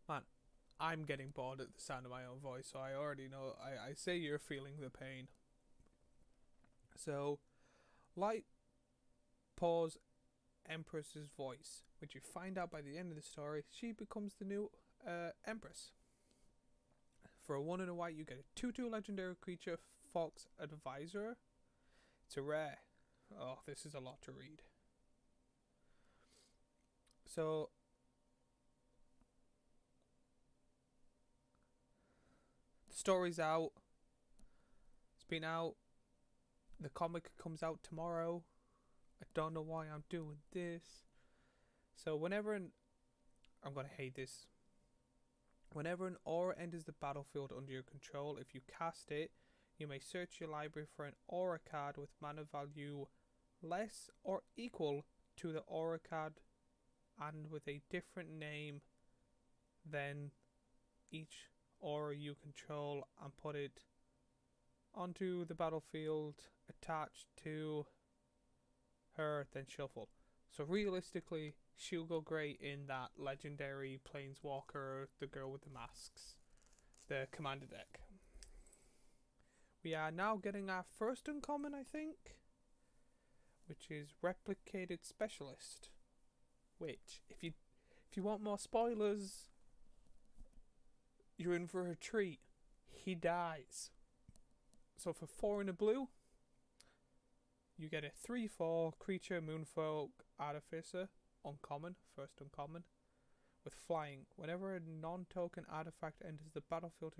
Man, I'm getting bored at the sound of my own voice, so I already know. I say you're feeling the pain. So, Light Pause Empress's voice, which you find out by the end of the story, she becomes the new Empress. For a 1 and a white, you get a 2/2 legendary creature, Fox Advisor. It's a rare. Oh, this is a lot to read. So, the story's out. It's been out. The comic comes out tomorrow. I don't know why I'm doing this. So whenever I'm gonna hate this. Whenever an aura enters the battlefield under your control, if you cast it, you may search your library for an aura card with mana value less or equal to the aura card and with a different name than each aura you control, and put it onto the battlefield attached to her, then shuffle. So realistically, she'll go great in that legendary planeswalker, the girl with the masks, the commander deck. We are now getting our first uncommon, I think, which is Replicated Specialist. Which, if you want more spoilers, you're in for a treat. He dies. So for 4 in a blue, you get a 3/4 creature Moonfolk Artificer, uncommon, first uncommon, with flying. Whenever a non-token artifact enters the battlefield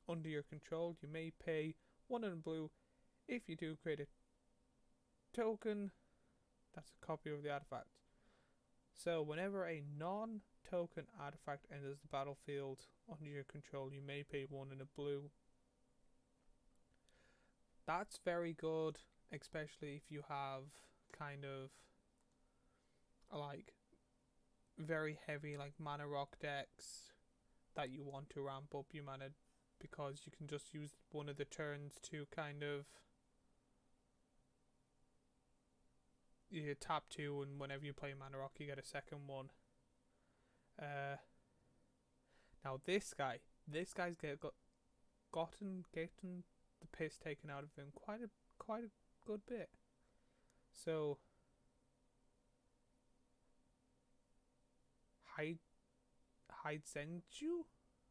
under your control, you may pay 1 in blue. If you do, create a token that's a copy of the artifact. So whenever a non-token artifact enters the battlefield under your control, you may pay 1 in a blue. That's very good, especially if you have kind of like very heavy like mana rock decks that you want to ramp up your mana, because you can just use one of the turns to kind of you tap 2, and whenever you play mana rock you get a second one. Now this guy's gotten the piss taken out of him quite a good bit. So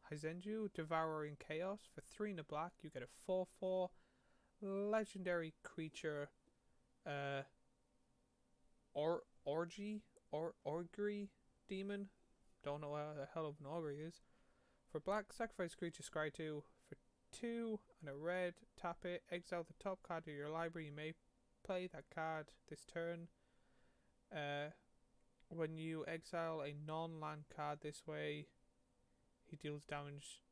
Hizenju, Devouring Chaos. For 3 in a black, you get a 4/4 legendary creature, Orgry Demon. Don't know what the hell of an Orgry is. For black, sacrifice creature, scry 2. For 2 and a red, tap it, exile the top card of your library. You may play that card this turn. When you exile a non-land card this way, he deals damage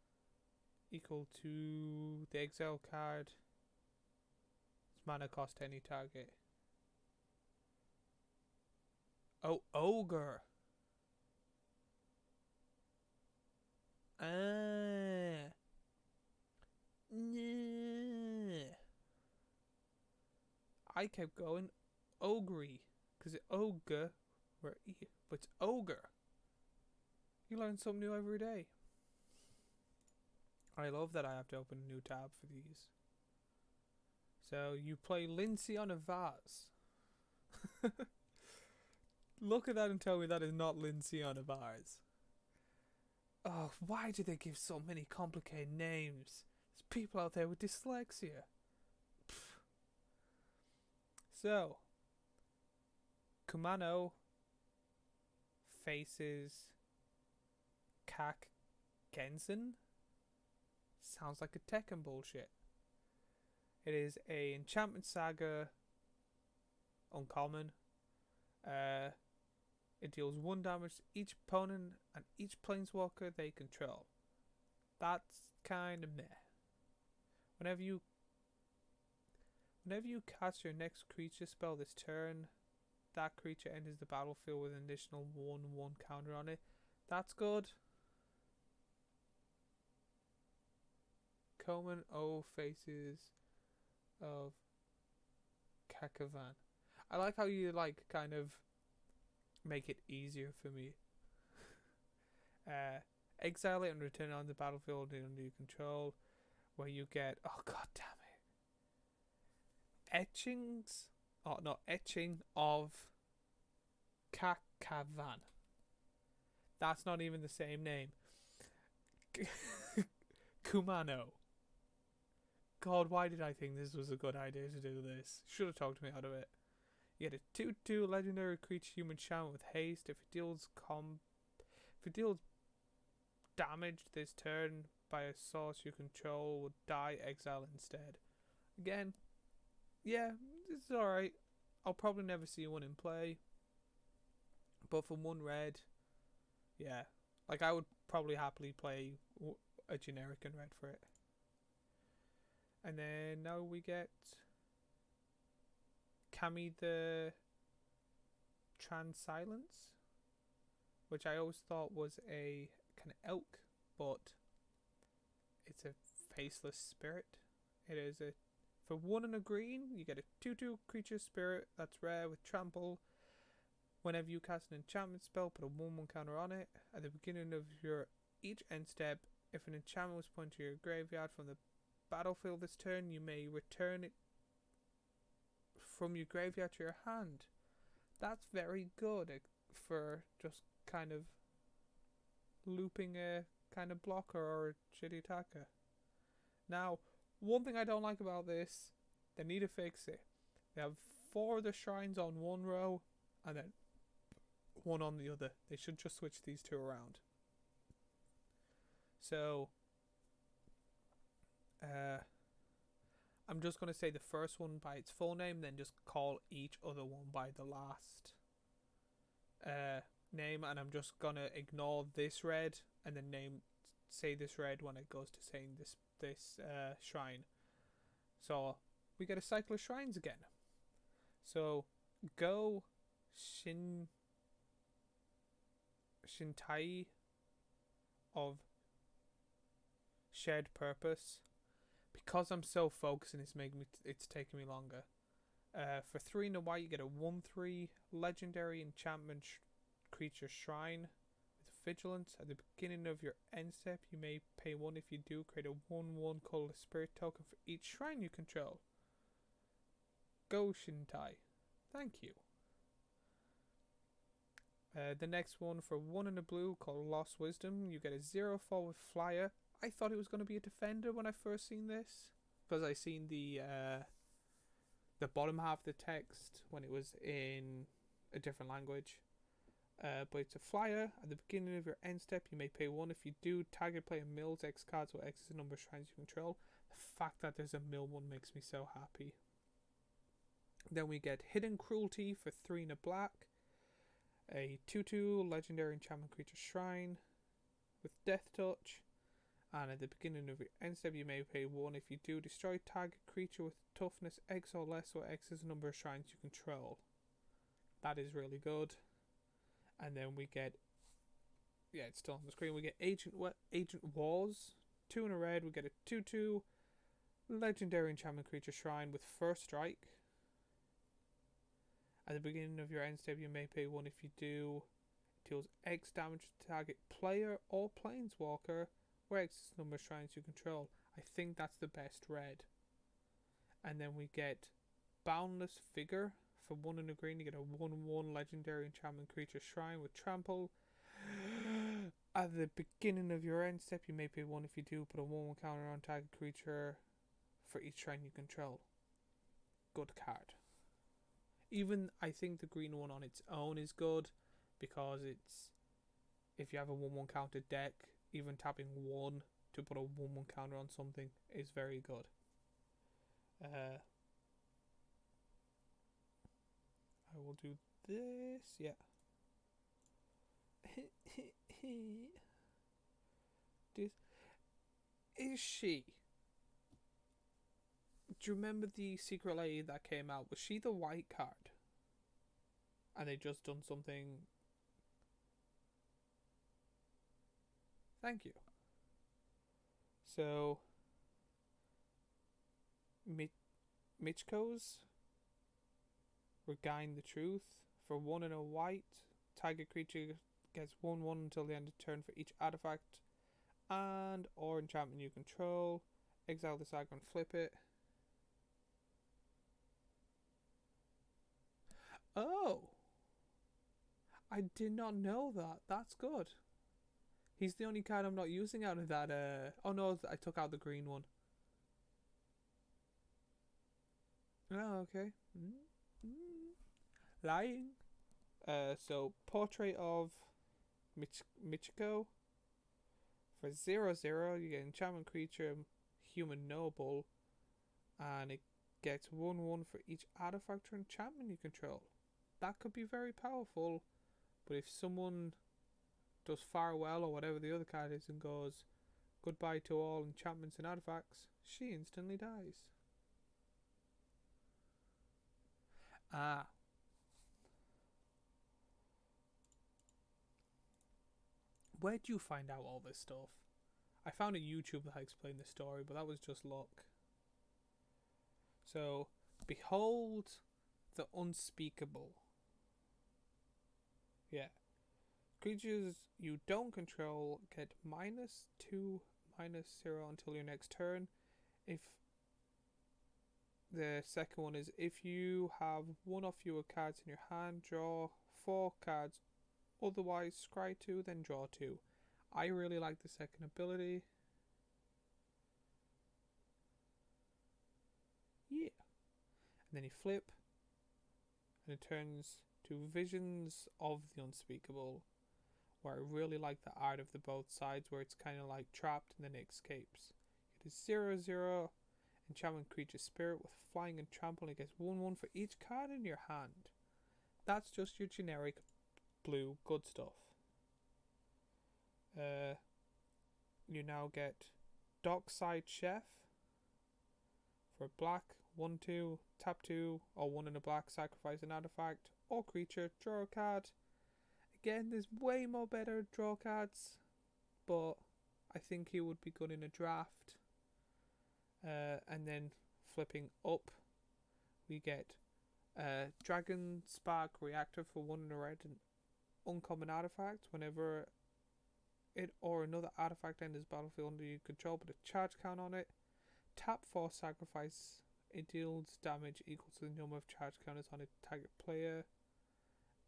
equal to the exile card. It's mana cost to any target. Oh, Ogre. I kept going Ogre, because it's Ogre, but it's Ogre. You learn something new every day. I love that I have to open a new tab for these. So you play Lindsay on a vase. Look at that and tell me that is not Lindsay on a vase. Oh, why do they give so many complicated names? There's people out there with dyslexia. Pfft. So, Kumano faces Kak Gensen. Sounds like a Tekken bullshit. It is a enchantment saga, uncommon. It deals 1 damage to each opponent and each planeswalker they control. That's kind of meh. Whenever you cast your next creature spell this turn, that creature enters the battlefield with an additional 1/1 counter on it. That's good. Komen O faces of Kakavan. I like how you kind of make it easier for me. Exile it and return it on the battlefield under your control, where you get, oh god damn it, etching of Kakavan. That's not even the same name. Kumano. God, why did I think this was a good idea to do this? Should have talked me out of it. You get a 2/2 legendary creature human shaman with haste. If it deals damage this turn by a source you control, would die, exile instead. Again, yeah, it's alright. I'll probably never see one in play. But for 1 red, yeah. Like, I would probably happily play a generic in red for it. And then now we get Kami the Silence, which I always thought was a kind of elk, but it's a faceless spirit. It is a for 1 and a green, you get a 2/2 creature spirit that's rare with trample. Whenever you cast an enchantment spell, put a 1/1 counter on it. At the beginning of your each end step, if an enchantment was put into your graveyard from the battlefield this turn, you may return it from your graveyard to your hand. That's very good for just kind of looping a kind of blocker or a shitty attacker. Now, one thing I don't like about this, they need to fix it. They have 4 of the shrines on 1 row and then 1 on the other. They should just switch these 2 around. So, I'm just going to say the first one by its full name, then just call each other one by the last name, and I'm just going to ignore this red and then say this red when it goes to saying this shrine. So we get a cycle of shrines again. So go Shintai of Shared Purpose. Because I'm so focused and it's taking me longer. For 3 and a white, you get a 1/3 legendary enchantment creature shrine with vigilance. At the beginning of your end step, you may pay 1. If you do, create a 1/1 colorless spirit token for each shrine you control. Go Shintai. Thank you. The next one for 1 and a blue called Lost Wisdom. You get a 0/4 with flyer. I thought it was going to be a defender when I first seen this, because I seen the bottom half of the text when it was in a different language. But it's a flyer. At the beginning of your end step, you may pay 1. If you do, target player mills X cards or X is the number of shrines you control. The fact that there's a mill one makes me so happy. Then we get Hidden Cruelty for 3 and a black. A 2/2 legendary enchantment creature shrine with Death Touch. And at the beginning of your end step, you may pay 1. If you do, destroy target creature with toughness X or less, or X is the number of shrines you control. That is really good. And then we get, yeah, it's still on the screen. We get Agent Wars, 2 and a red. We get a 2/2 legendary enchantment creature shrine with First Strike. At the beginning of your end step, you may pay 1. If you do, it deals X damage to target player or planeswalker, where X is the number of shrines you control. I think that's the best red. And then we get Boundless Figure for 1 and a green. You get a 1/1 legendary enchantment creature shrine with trample. At the beginning of your end step, you may pay 1. If you do, put a 1/1 counter on target creature for each shrine you control. Good card. Even I think the green one on its own is good, because it's, if you have a 1/1 counter deck, even tapping 1 to put a 1/1 counter on something is very good. I will do this. Yeah. This is she. Do you remember the Secret Lady that came out? Was she the white card? And they just done something. Thank you. So, Michiko's Regain the Truth for 1 and a white. Target creature gets 1/1 until the end of turn for each artifact and or enchantment you control. Exile the saga and flip it. Oh, I did not know that. That's good. He's the only card I'm not using out of that. Oh no, I took out the green one. Oh, okay. Lying. So Portrait of Michiko. For 0/0, you get enchantment creature, human noble, and it gets 1/1 for each artifact or enchantment you control. That could be very powerful, but if someone does farewell or whatever the other card is and goes goodbye to all enchantments and artifacts, she instantly dies. Ah. Where do you find out all this stuff? I found a YouTube that explained the story, but that was just luck. So, behold the unspeakable. Yeah. Creatures you don't control get -2, -0 until your next turn. If the second one is if you have one or fewer cards in your hand, draw 4 cards. Otherwise, scry 2, then draw 2. I really like the second ability. Yeah. And then you flip, and it turns to Visions of the Unspeakable, where I really like the art of the both sides, where it's kind of like trapped and then it escapes. It is 0/0 enchantment creature spirit with flying and trample. It gets 1/1 for each card in your hand. That's just your generic blue good stuff. You now get Dockside Chef for black, 1/2, tap 2, or 1 in a black, sacrifice an artifact or creature, draw a card. Again, there's way more better draw cards, but I think he would be good in a draft. And then flipping up, we get Dragon Spark Reactor for 1 in a red and uncommon artifact. Whenever it or another artifact enters battlefield under your control, but a charge count on it, tap for sacrifice. It deals damage equal to the number of charge counters on a target player,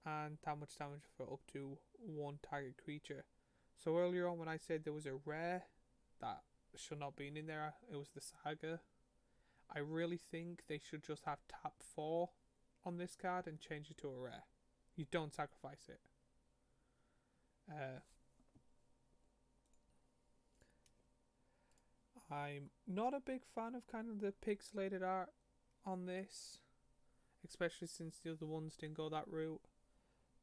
and that much damage for up to 1 target creature. So earlier on, when I said there was a rare that should not be in there, it was the Saga. I really think they should just have tap 4 on this card and change it to a rare. You don't sacrifice it. I'm not a big fan of kind of the pixelated art on this, especially since the other ones didn't go that route.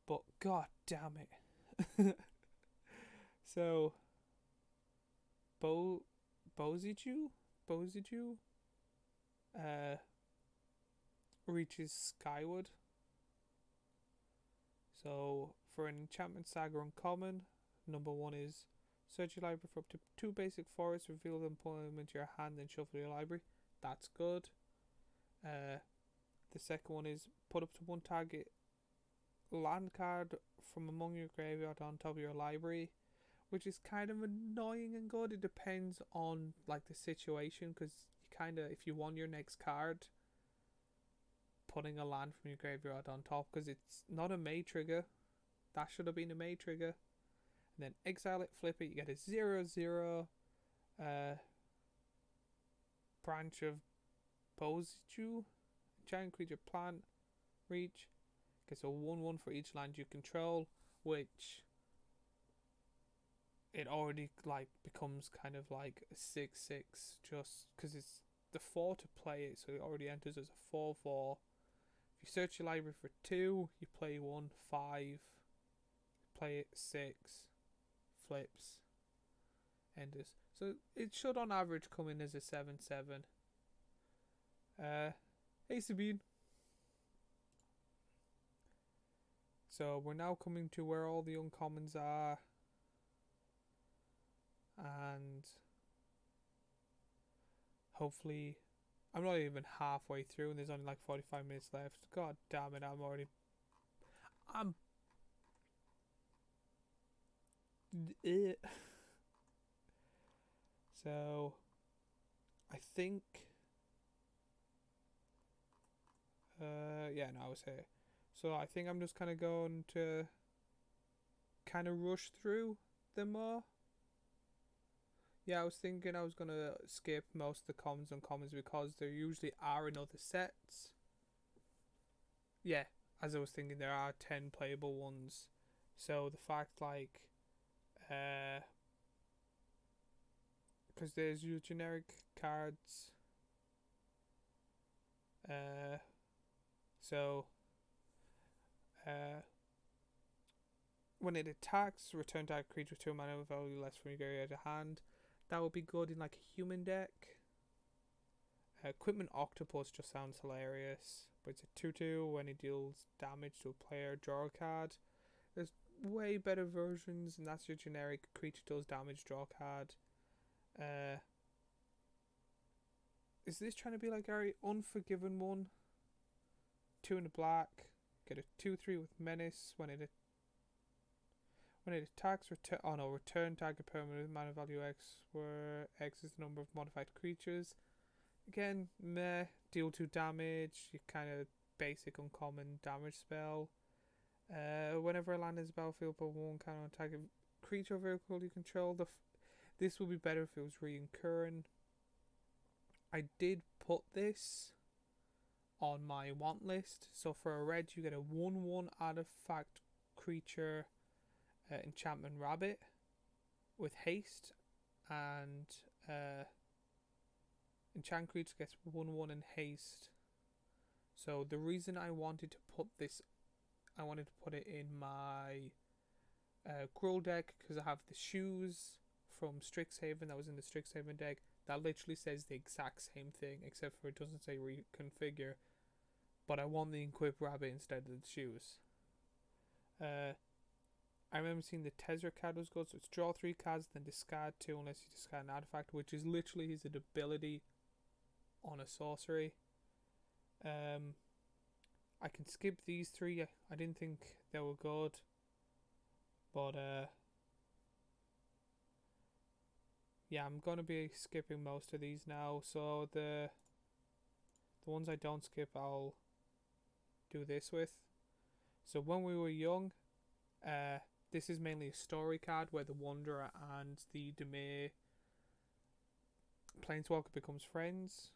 But god damn it. So Boziju reaches skyward. So for an enchantment saga uncommon, number 1 is search your library for up to 2 basic forests, reveal them, pull them into your hand, then shuffle your library. That's good. The second one is put up to 1 target land card from among your graveyard on top of your library, which is kind of annoying and good. It depends on like the situation, because you kind of, if you want your next card, putting a land from your graveyard on top, because it's not a May trigger. That should have been a May trigger. And then exile it, flip it, you get a 0/0 branch of Boziju, giant creature plant, reach, gets a 1/1 for each land you control, which it already like becomes kind of like a 6/6 just because it's the 4 to play it, so it already enters as a 4/4. If you search your library for 2, you play 1, 5, play it 6, flips, enters. So it should on average come in as a 7/7. Hey Sabine. So we're now coming to where all the uncommons are, and hopefully I'm not even halfway through and there's only like 45 minutes left. God damn it, I'm so I think yeah, no, I was here. So I think I'm just kind of going to kind of rush through them more, Yeah, I was thinking I was gonna skip most of the commons and commons because there usually are in other sets. Yeah, as I was thinking, there are 10 playable ones. So the fact, like, because there's your generic cards, uh, so, uh, when it attacks, return target creature to a mana value less from your graveyard to hand. That would be good in like a human deck. Equipment Octopus just sounds hilarious, but it's a 2/2. When it deals damage to a player, draw a card. There's way better versions, and that's your generic creature does damage, draw a card. Is this trying to be like our Unforgiven one? 2 in the black, get a 2/3 with Menace. When it attacks, return target permanent with mana value X, where X is the number of modified creatures. Again, meh. Deal 2 damage. You kind of basic uncommon damage spell. Whenever a land is battlefield, but one kind of attack a creature or vehicle you control. This would be better if it was recurring. I did put this on my want list. So for a red, you get a 1/1 artifact creature, enchantment rabbit with haste, and enchant creature gets 1/1 and haste. So the reason I wanted to put this, I wanted to put it in my Gruul deck because I have the shoes from Strixhaven that was in the Strixhaven deck that literally says the exact same thing except for it doesn't say reconfigure, but I want the equip rabbit instead of the shoes. I remember seeing the Tezzeret card was good, so it's draw 3 cards then discard 2 unless you discard an artifact, which is literally his ability on a sorcery. I can skip these 3. I didn't think they were good, but yeah, I'm gonna be skipping most of these now. So the ones I don't skip, I'll do this with. So when we were young, this is mainly a story card where the Wanderer and the Dimir Planeswalker becomes friends.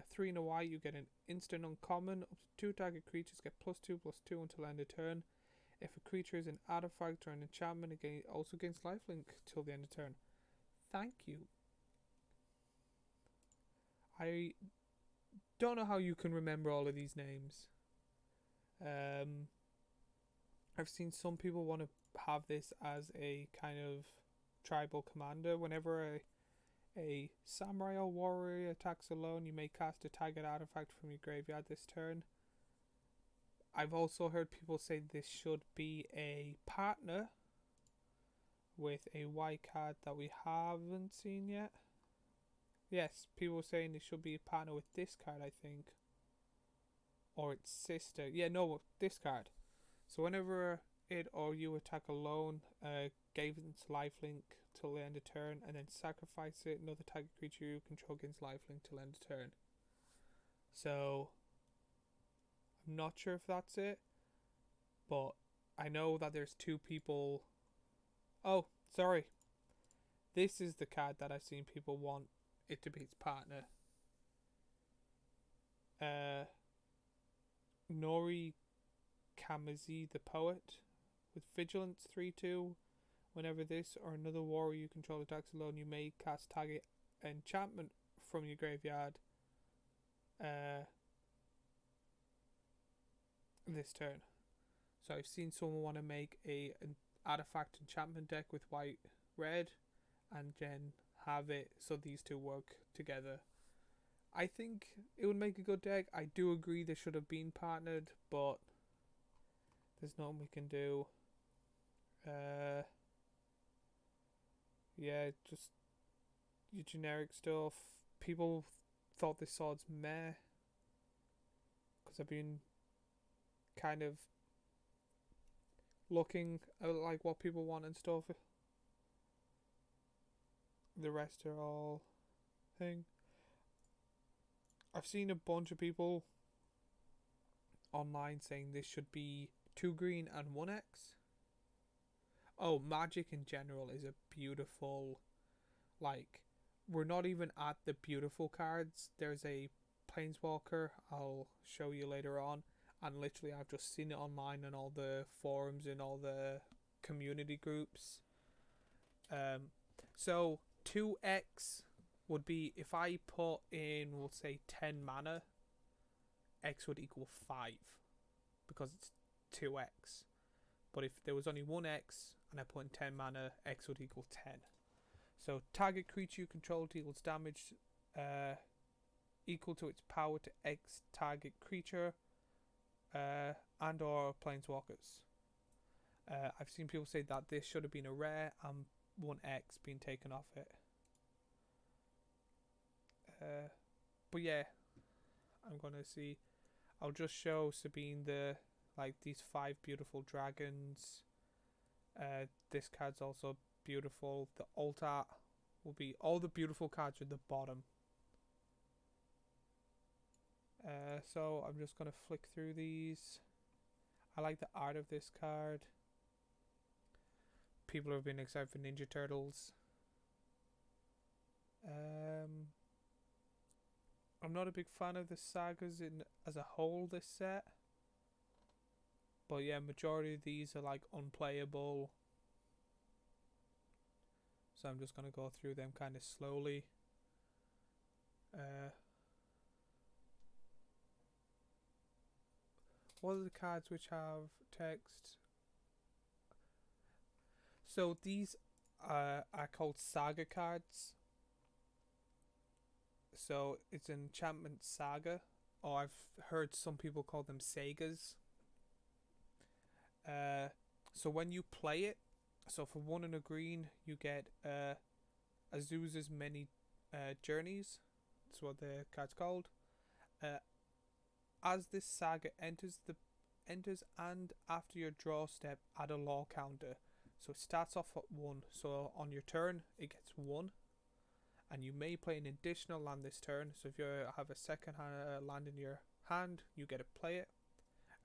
3 and a white, you get an instant uncommon. Up to 2 target creatures get +2/+2 until end of turn. If a creature is an artifact or an enchantment, it also gains lifelink till the end of turn. Thank you. I don't know how you can remember all of these names. I've seen some people want to have this as a kind of tribal commander. Whenever a samurai or warrior attacks alone, you may cast a target artifact from your graveyard this turn. I've also heard people say this should be a partner with a white card that we haven't seen yet. Yes, people are saying it should be a partner with this card, I think. Or its sister. Yeah, no, this card. So whenever it or you attack alone, gain its lifelink till the end of turn, and then sacrifice it. Another target creature you control gains lifelink till end of turn. So I'm not sure if that's it, but I know that there's 2 people. Oh, sorry. This is the card that I've seen people want it to be its partner. Nori Kamizi the Poet with Vigilance 3/2. Whenever this or another warrior you control attacks alone, you may cast target enchantment from your graveyard this turn. So I've seen someone want to make an artifact enchantment deck with white red and then have it so these 2 work together. I think it would make a good deck. I do agree they should have been partnered, but there's nothing we can do. Yeah, just your generic stuff. People thought this sword's meh because I've been kind of looking at like what people want and stuff. The rest are all thing. I've seen a bunch of people online saying this should be 2 green and 1x. Oh, Magic in general is a beautiful Like, we're not even at the beautiful cards. There's a Planeswalker I'll show you later on, and literally I've just seen it online on all the forums and all the community groups. So 2x would be, if I put in, we'll say 10 mana, x would equal 5 because it's 2x. But if there was only 1x and I put in 10 mana, x would equal 10. So target creature you control deals damage equal to its power to X target creature and or planeswalkers. I've seen people say that this should have been a rare and 1x being taken off it. But yeah, I'm gonna see. I'll just show Sabine these 5 beautiful dragons. This card's also beautiful. The alt art will be all the beautiful cards at the bottom. So I'm just gonna flick through these. I like the art of this card. People have been excited for Ninja Turtles. I'm not a big fan of the sagas as a whole this set. But yeah, majority of these are like unplayable. So I'm just going to go through them kind of slowly. What are the cards which have text? So these are called Saga Cards. So it's an enchantment saga, or I've heard some people call them sagas. So when you play it, so for 1 and a green, you get Azusa's Many Journeys. That's what the card's called. As this saga enters and after your draw step, add a law counter. So it starts off at 1. So on your turn, it gets 1. And you may play an additional land this turn. So if you have a second land in your hand, you get to play it.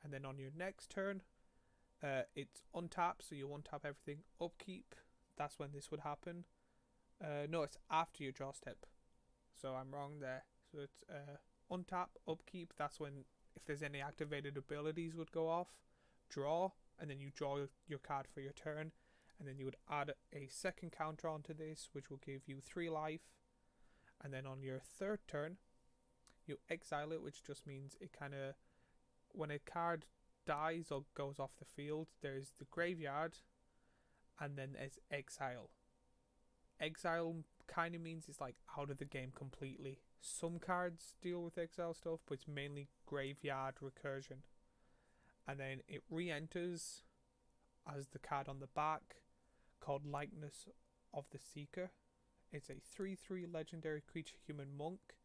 And then on your next turn, it's untap, so you untap everything. Upkeep, that's when this would happen. No, it's after your draw step. So I'm wrong there. So it's untap, upkeep, that's when, if there's any activated abilities would go off. Draw, and then you draw your card for your turn. And then you would add a second counter onto this, which will give you 3 life. And then on your third turn, you exile it, which just means it kind of, when a card dies or goes off the field, there's the graveyard, and then there's exile. Exile kind of means it's like out of the game completely. Some cards deal with exile stuff, but it's mainly graveyard recursion. And then it re-enters as the card on the back, called Likeness of the Seeker. It's a 3/3 legendary creature human monk,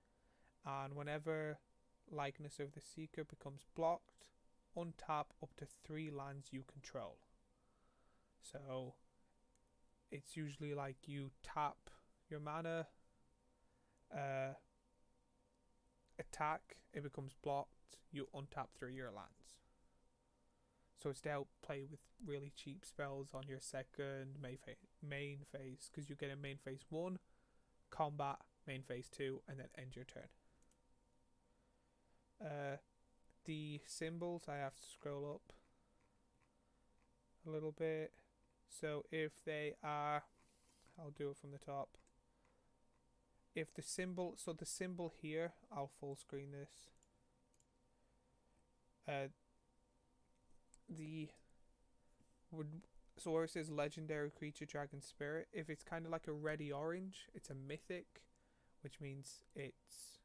and whenever Likeness of the Seeker becomes blocked, untap up to 3 lands you control. So it's usually like you tap your mana, attack, it becomes blocked, you untap 3 your lands. So it's to help play with really cheap spells on your second main phase, because you get a main phase 1, combat, main phase 2, and then end your turn. The symbols, I have to scroll up a little bit. So if they are, I'll do it from the top. If the symbol, so the symbol here, I'll full screen this. So where it says legendary creature dragon spirit, if it's kind of like a reddy orange, it's a mythic, which means it's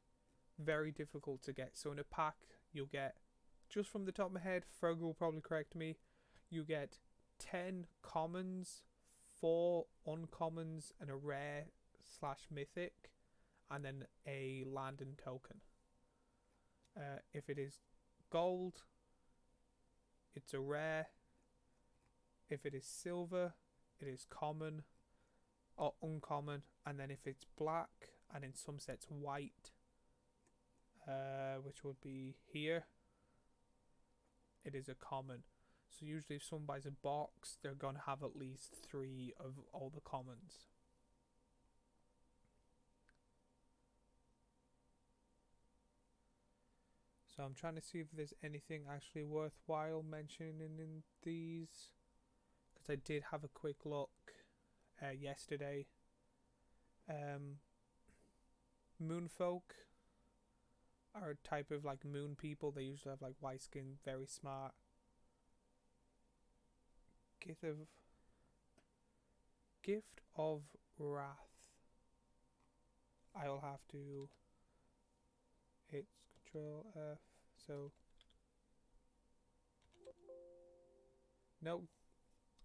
very difficult to get. So in a pack, you'll get, just from the top of my head, Fergal will probably correct me, you get 10 commons, 4 uncommons, and a rare / mythic, and then a land and token. If it is gold, it's a rare. If it is silver, it is common or uncommon, and then if it's black, and in some sets white, which would be here, it is a common. So usually if someone buys a box, they're going to have at least 3 of all the commons. So I'm trying to see if there's anything actually worthwhile mentioning in these, because I did have a quick look yesterday. Moonfolk are a type of like moon people. They usually have like white skin, very smart. Gift of Wrath. I'll have to. It's Control F. So no,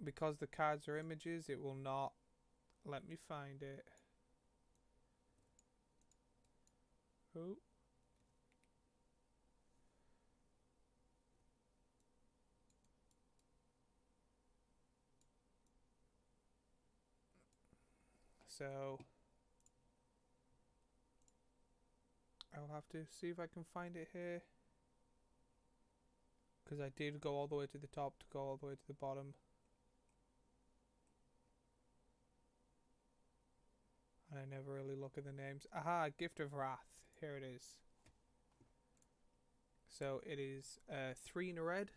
because the cards are images, it will not let me find it. Oh. So I'll have to see if I can find it here, because I did go all the way to the top to go all the way to the bottom. And I never really look at the names. Aha, Gift of Wrath. Here it is. So it is 3 in a red,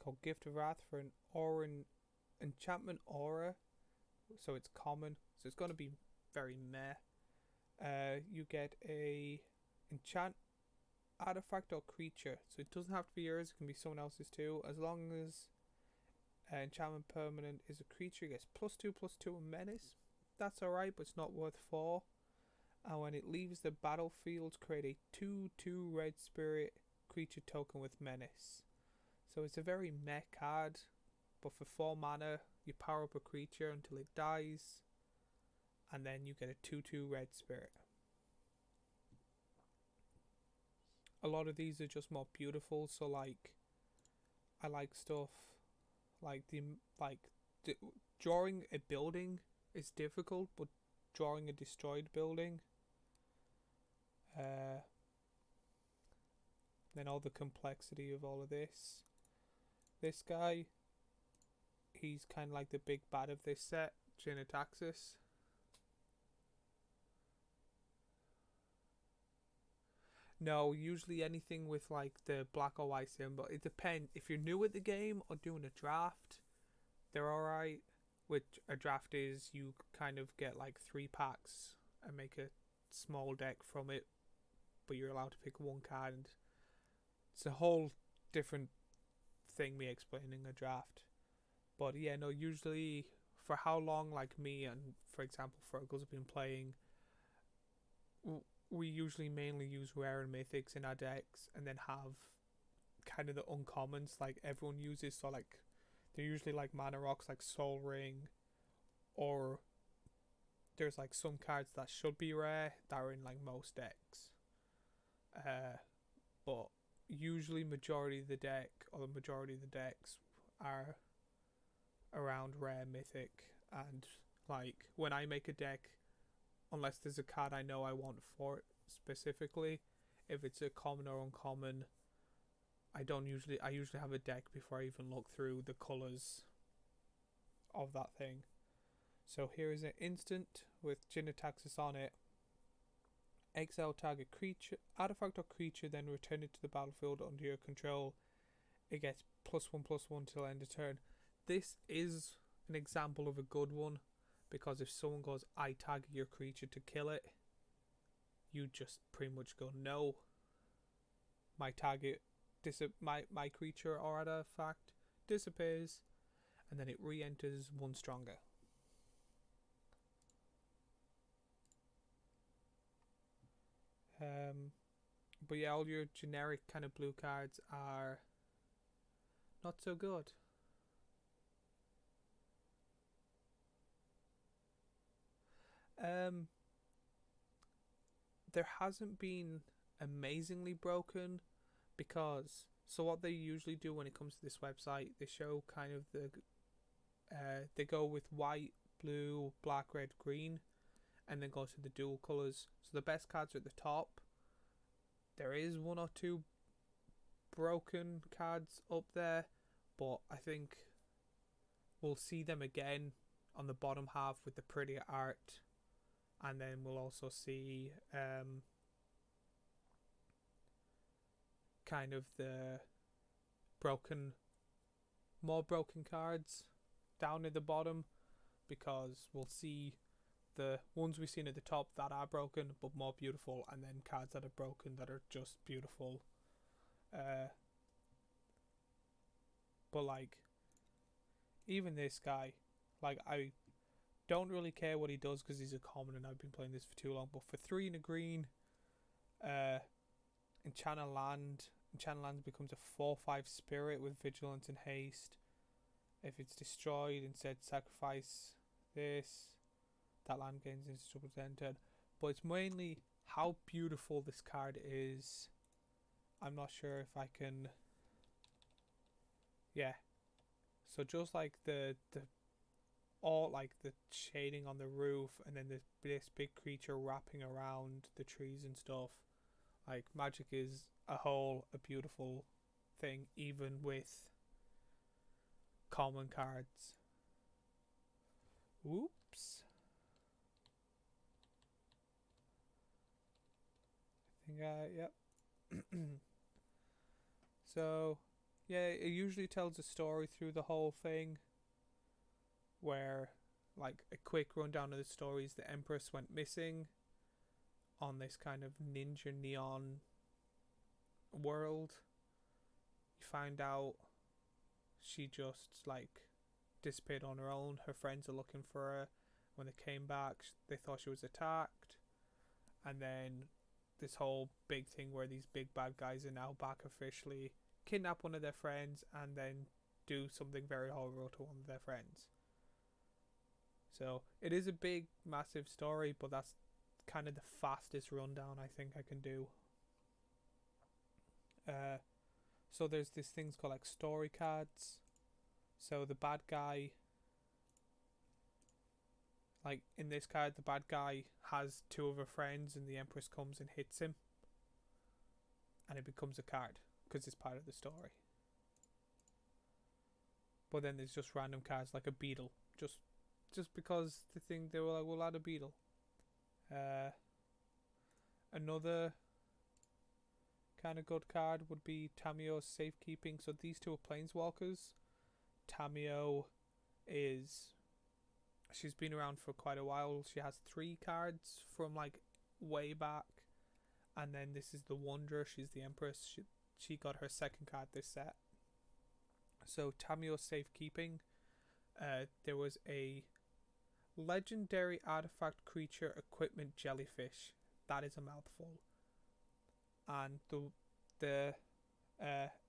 called Gift of Wrath, for an aura, enchantment aura. So it's common. So it's going to be very meh. You get a enchant artifact or creature. So it doesn't have to be yours. It can be someone else's too. As long as enchantment permanent is a creature, it gets +2/+2 and menace. That's alright, but it's not worth 4. And when it leaves the battlefield, create a 2/2 red spirit creature token with menace. So it's a very meh card, but for 4 mana, you power up a creature until it dies, and then you get a 2/2 red spirit. A lot of these are just more beautiful, so like, I like stuff like drawing a building is difficult, but drawing a destroyed building, then all the complexity of all of this. This guy, he's kind of like the big bad of this set, Jinataxis. No, usually anything with like the black or white symbol. It depends. If you're new at the game or doing a draft, they're alright. Which a draft is, you kind of get like 3 packs and make a small deck from it, but you're allowed to pick 1 card. And it's a whole different thing, me explaining a draft. But yeah, no, usually for how long like me and, for example, Fergus have been playing, we usually mainly use rare and mythics in our decks, and then have kind of the uncommons like everyone uses. So like, they're usually like mana rocks like Soul Ring, or there's like some cards that should be rare that are in like most decks. But usually majority of the deck, or the majority of the decks, are around rare, mythic, and like when I make a deck, unless there's a card I know I want for it specifically, if it's a common or uncommon, I usually have a deck before I even look through the colours of that thing. So here is an instant with Jinataxis on it. Exile target creature, artifact or creature, then return it to the battlefield under your control. It gets +1/+1 till end of turn. This is an example of a good one, because if someone goes, I target your creature to kill it, you just pretty much go, no, my target, my creature or artifact disappears, and then it re-enters 1 stronger. But yeah, all your generic kind of blue cards are not so good. There hasn't been amazingly broken, because so what they usually do when it comes to this website, they show kind of the they go with white, blue, black, red, green, and then go to the dual colors. So the best cards are at the top. There is 1 or 2 broken cards up there, but I think we'll see them again on the bottom half with the prettier art, and then we'll also see kind of the broken, more broken cards down at the bottom, because we'll see the ones we've seen at the top that are broken but more beautiful, and then cards that are broken that are just beautiful. But like, even this guy, like, I don't really care what he does because he's a common and I've been playing this for too long. But for 3 and a green, Enchant Land becomes a 4/5 spirit with vigilance and haste. If it's destroyed, instead sacrifice this. That land gains indestructible turn. But it's mainly how beautiful this card is. I'm not sure if I can. Yeah. So just like the all like the shading on the roof, and then this big creature wrapping around the trees and stuff. Like, Magic is a beautiful thing, even with common cards. Oops. I think yep. So, yeah, it usually tells a story through the whole thing, where, like, a quick rundown of the stories: the Empress went missing on this kind of ninja neon world. You find out she just, like, disappeared on her own. Her friends are looking for her. When they came back, they thought she was attacked. And then this whole big thing where these big bad guys are now back officially, kidnap one of their friends, and then do something very horrible to one of their friends. So it is a big, massive story, but that's kind of the fastest rundown I think I can do. So there's these things called, like, story cards. So the bad guy, like in this card, the bad guy has 2 of her friends, and the Empress comes and hits him, and it becomes a card because it's part of the story. But then there's just random cards like a beetle, just because the thing, they were like, we'll add a beetle. Another kind of good card would be Tamio's Safekeeping. So these 2 are planeswalkers. Tamio she's been around for quite a while. She has 3 cards from, like, way back, and then this is the Wanderer. She's the Empress. She got her 2nd card this set. So Tamio's Safekeeping, there was a legendary artifact creature equipment jellyfish. That is a mouthful. And the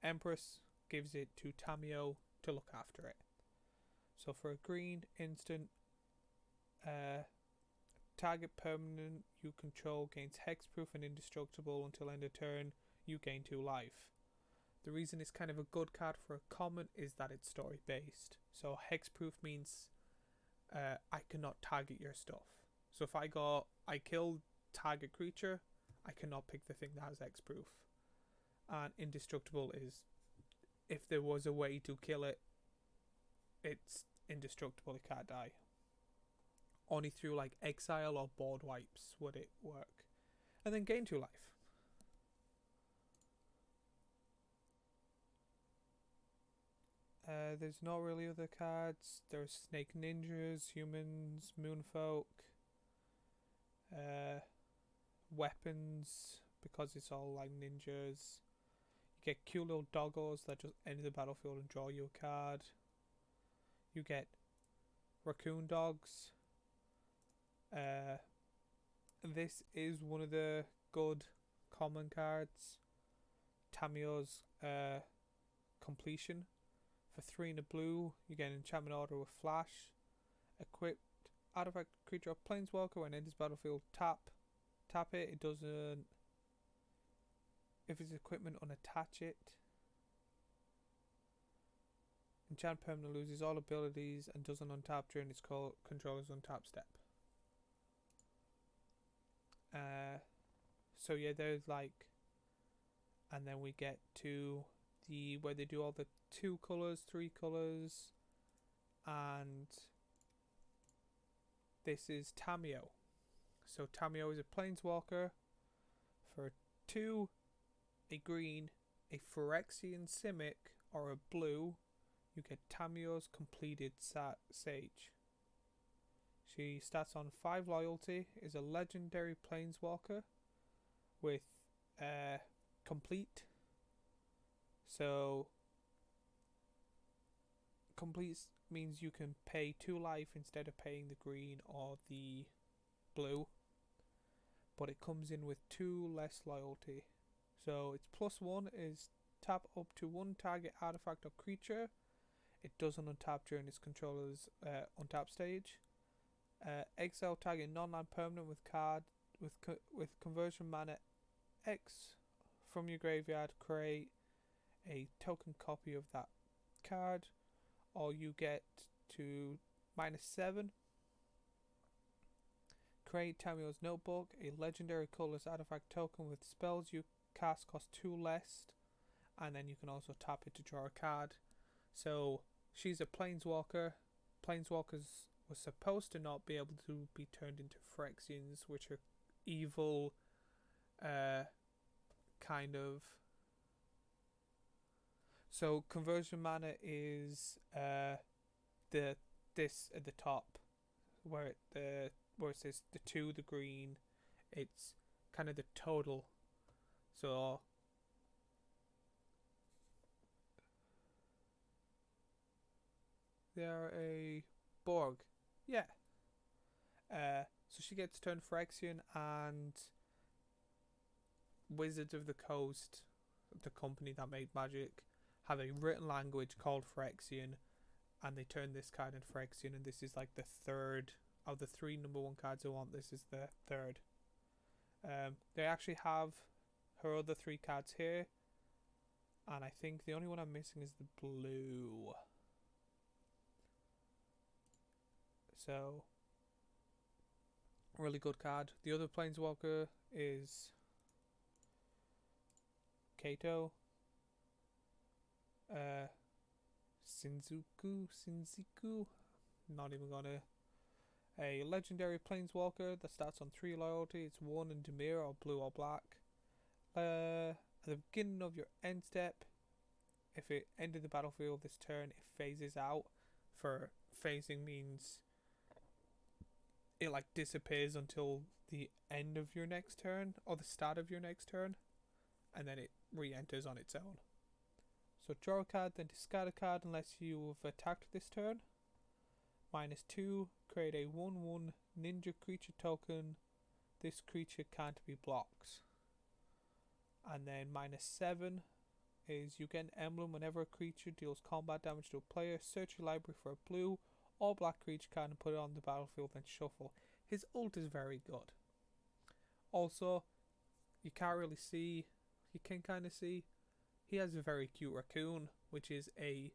Empress gives it to Tamio to look after it. So for a green instant, target permanent you control gains hexproof and indestructible until end of turn. You gain 2 life. The reason it's kind of a good card for a common is that it's story based. So hexproof means I cannot target your stuff. So if I kill target creature, I cannot pick the thing that has hexproof. And indestructible is, if there was a way to kill it, it's indestructible. It can't die. Only through, like, exile or board wipes would it work. And then gain 2 life. There's not really other cards. There's Snake Ninjas, Humans, Moonfolk, weapons, because it's all like ninjas. You get cute little doggos that just enter the battlefield and draw you a card. You get raccoon dogs. This is one of the good common cards. Tamio's Completion. For 3 in a blue, you get an enchantment order with flash. Equipped artifact creature or planeswalker when enters battlefield, tap it. It doesn't. If it's equipment, unattach it. Enchant permanent loses all abilities and doesn't untap during its controller's untap step. So yeah, there's, like, and then we get to where they do all the 2 colors, 3 colors, and this is Tamio. So Tamio is a planeswalker. For 2, a green, a Phyrexian Simic or a blue, you get Tamiyo's Completed Sage. She starts on 5 loyalty, is a legendary planeswalker with complete. So complete means you can pay 2 life instead of paying the green or the blue, but it comes in with 2 less loyalty. So its +1 is tap up to 1 target artifact or creature. It doesn't untap during its controller's untap stage. Exile target non-land permanent with card with conversion mana X from your graveyard. Create a token copy of that card, or you get to -7. Create Tamiyo's Notebook, a legendary colorless artifact token with spells you cast cost 2 less, and then you can also tap it to draw a card. So she's a planeswalker. Planeswalkers were supposed to not be able to be turned into Phyrexians, which are evil, kind of. So conversion mana is this at the top, where it says the 2, the green. It's kind of the total. So they're a Borg, yeah. So she gets turned Phyrexian, and Wizards of the Coast, the company that made Magic, have a written language called Phyrexian, and they turn this card into Phyrexian, and this is like the third of the 3 number 1 cards I want. This is the third. They actually have her other 3 cards here, and I think the only one I'm missing is the blue. So, really good card. The other planeswalker is Kato. Sinziku. Not even gonna. A legendary planeswalker that starts on 3 loyalty. It's 1 in Dimir or blue or black. At the beginning of your end step, if it ended the battlefield this turn, it phases out. For phasing means it like disappears until the end of your next turn or the start of your next turn, and then it re-enters on its own. So draw a card, then discard a card unless you've attacked this turn. -2, create a 1/1 ninja creature token. This creature can't be blocked. And then -7 is you get an emblem whenever a creature deals combat damage to a player. Search your library for a blue or black creature card and put it on the battlefield, then shuffle. His ult is very good. Also, you can't really see, you can kind of see, he has a very cute raccoon, which is a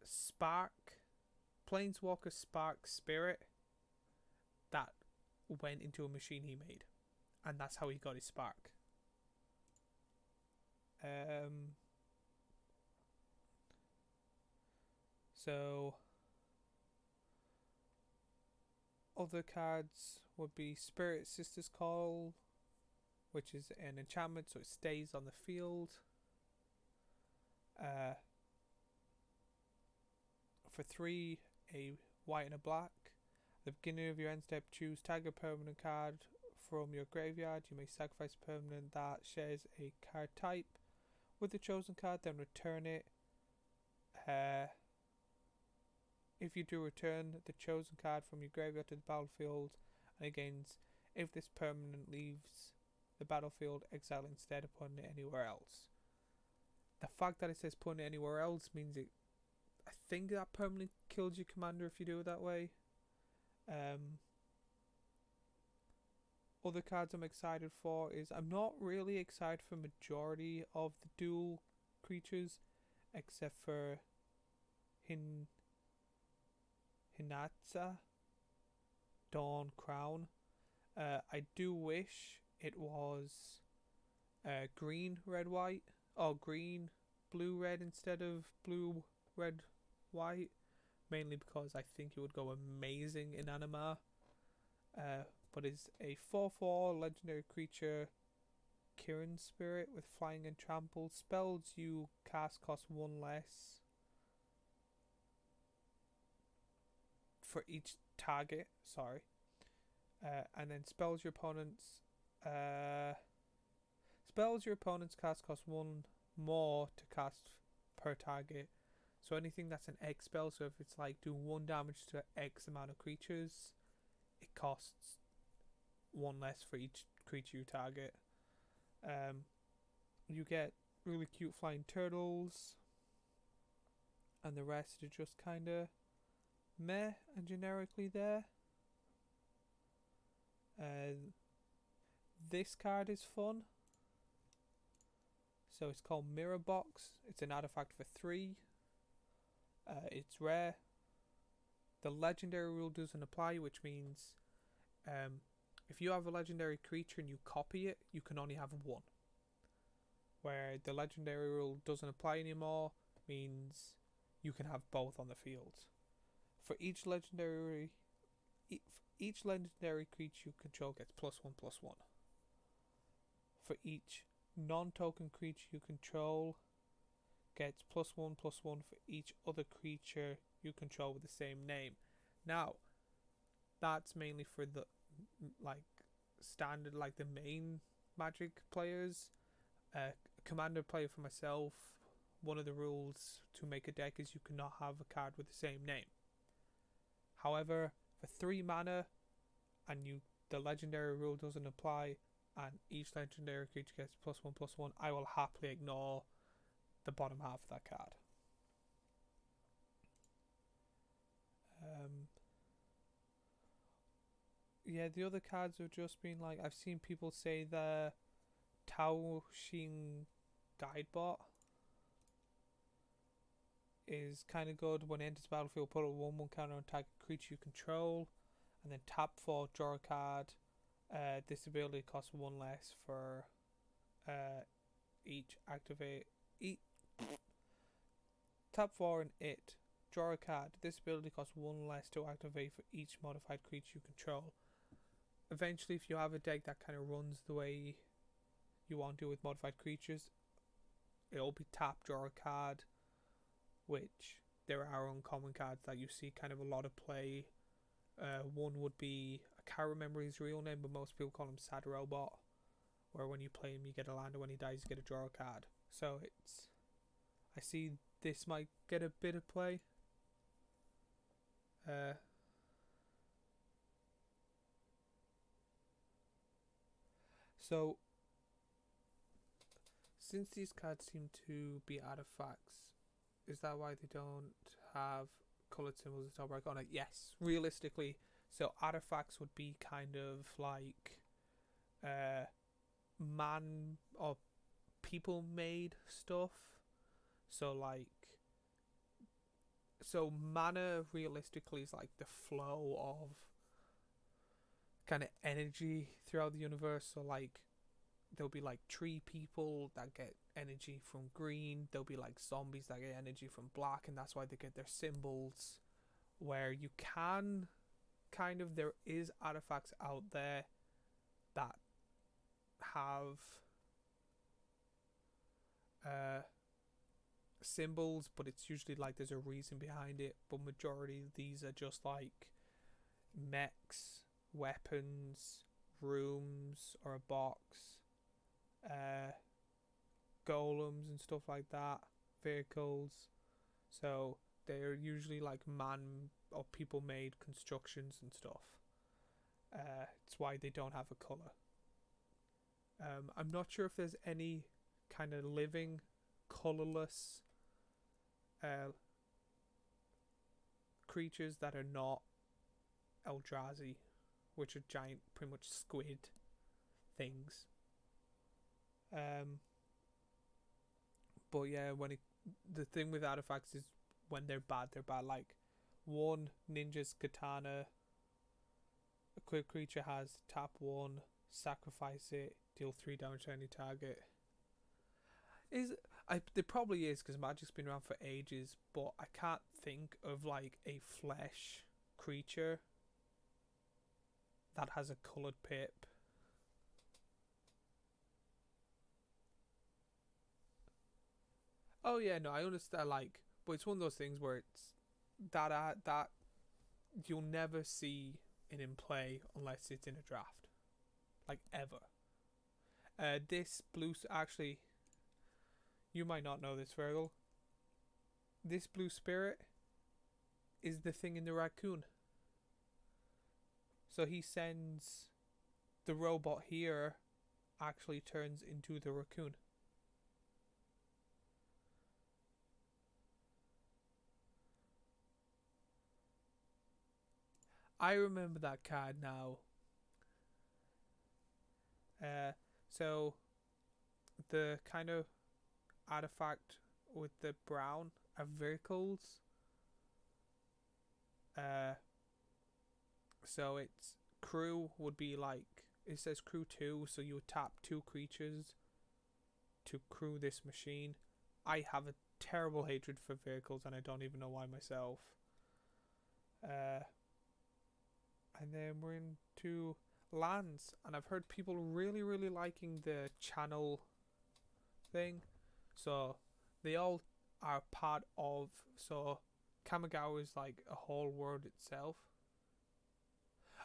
spark, planeswalker spark spirit that went into a machine he made, and that's how he got his spark. So other cards would be Spirit Sister's Call, which is an enchantment, so it stays on the field. For 3, a white and a black. At the beginning of your end step, choose tag a permanent card from your graveyard. You may sacrifice a permanent that shares a card type with the chosen card, then return it. If you do return the chosen card from your graveyard to the battlefield, and again, if this permanent leaves the battlefield, exile instead of putting it anywhere else. The fact that it says putting it anywhere else means it, I think that permanently kills your commander if you do it that way. Other cards I'm excited for is, I'm not really excited for majority of the dual creatures, except for Hinata Dawn Crown. I do wish it was green, red, white, or green, blue, red instead of blue, red, white, mainly because I think it would go amazing in Anima. But it's a 4/4 legendary creature Kirin Spirit with flying and trample. Spells you cast cost 1 less for each target. Sorry. And then spells your opponents cast cost 1 more to cast per target. So anything that's an X spell, so if it's like do 1 damage to X amount of creatures, it costs 1 less for each creature you target. You get really cute flying turtles, and the rest are just kinda meh and generically there. This card is fun. So it's called Mirror Box. It's an artifact for 3. It's rare. The legendary rule doesn't apply, which means if you have a legendary creature and you copy it, you can only have 1. Where the legendary rule doesn't apply anymore means you can have both on the field. For each legendary creature you control gets +1/+1. For each non-token creature you control gets +1/+1 for each other creature you control with the same name. Now, that's mainly for the standard, the main Magic players. Commander player for myself, one of the rules to make a deck is you cannot have a card with the same name. However, for 3 mana and the legendary rule doesn't apply and each legendary creature gets +1/+1, I will happily ignore the bottom half of that card. The other cards have just been I've seen people say the Tao Xing Guidebot is kind of good. When it enters the battlefield, put a 1/1 counter on target creature you control, and then tap 4, draw a card. This ability costs 1 less for each activate. Tap 4 and it. Draw a card. This ability costs 1 less to activate for each modified creature you control. Eventually, if you have a deck that kind of runs the way you want to with modified creatures, it'll be tap, draw a card, which there are uncommon cards that you see kind of a lot of play. One would be, I can't remember his real name, but most people call him Sad Robot, where when you play him you get a land, and when he dies you get a draw a card. So I see this might get a bit of play. So since these cards seem to be artifacts, is that why they don't have coloured symbols at the top right corner? Yes, realistically. So artifacts would be kind of like man or people made stuff. So mana realistically is the flow of kind of energy throughout the universe. So there'll be tree people that get energy from green. There'll be zombies that get energy from black, and that's why they get their symbols. Where you can there is artifacts out there that have symbols, but it's usually there's a reason behind it. But majority of these are just mechs, weapons, rooms, or a box, golems and stuff like that, vehicles. So they're usually man or people made constructions and stuff. It's why they don't have a colour. I'm not sure if there's any kind of living colourless creatures that are not Eldrazi, which are giant, pretty much squid things. But yeah, the thing with artifacts is when they're bad, they're bad. One ninja's katana, a quick creature has tap 1, sacrifice it, deal 3 damage to any target. There probably is, because Magic's been around for ages, but I can't think of a flesh creature that has a coloured pip. Oh yeah, no, I understand. Like, but it's one of those things where it's that you'll never see it in play unless it's in a draft, like ever. This actually, you might not know this, Virgil. This blue spirit is the thing in the raccoon. So he sends the robot here actually turns into the raccoon. I remember that card now. So the kind of artifact with the brown are vehicles. So it's crew would be like, it says crew 2, so you would tap 2 creatures to crew this machine. I have a terrible hatred for vehicles and I don't even know why myself. And then we're into lands, and I've heard people really liking the channel thing. So they all are part of, so Kamigawa is like a whole world itself.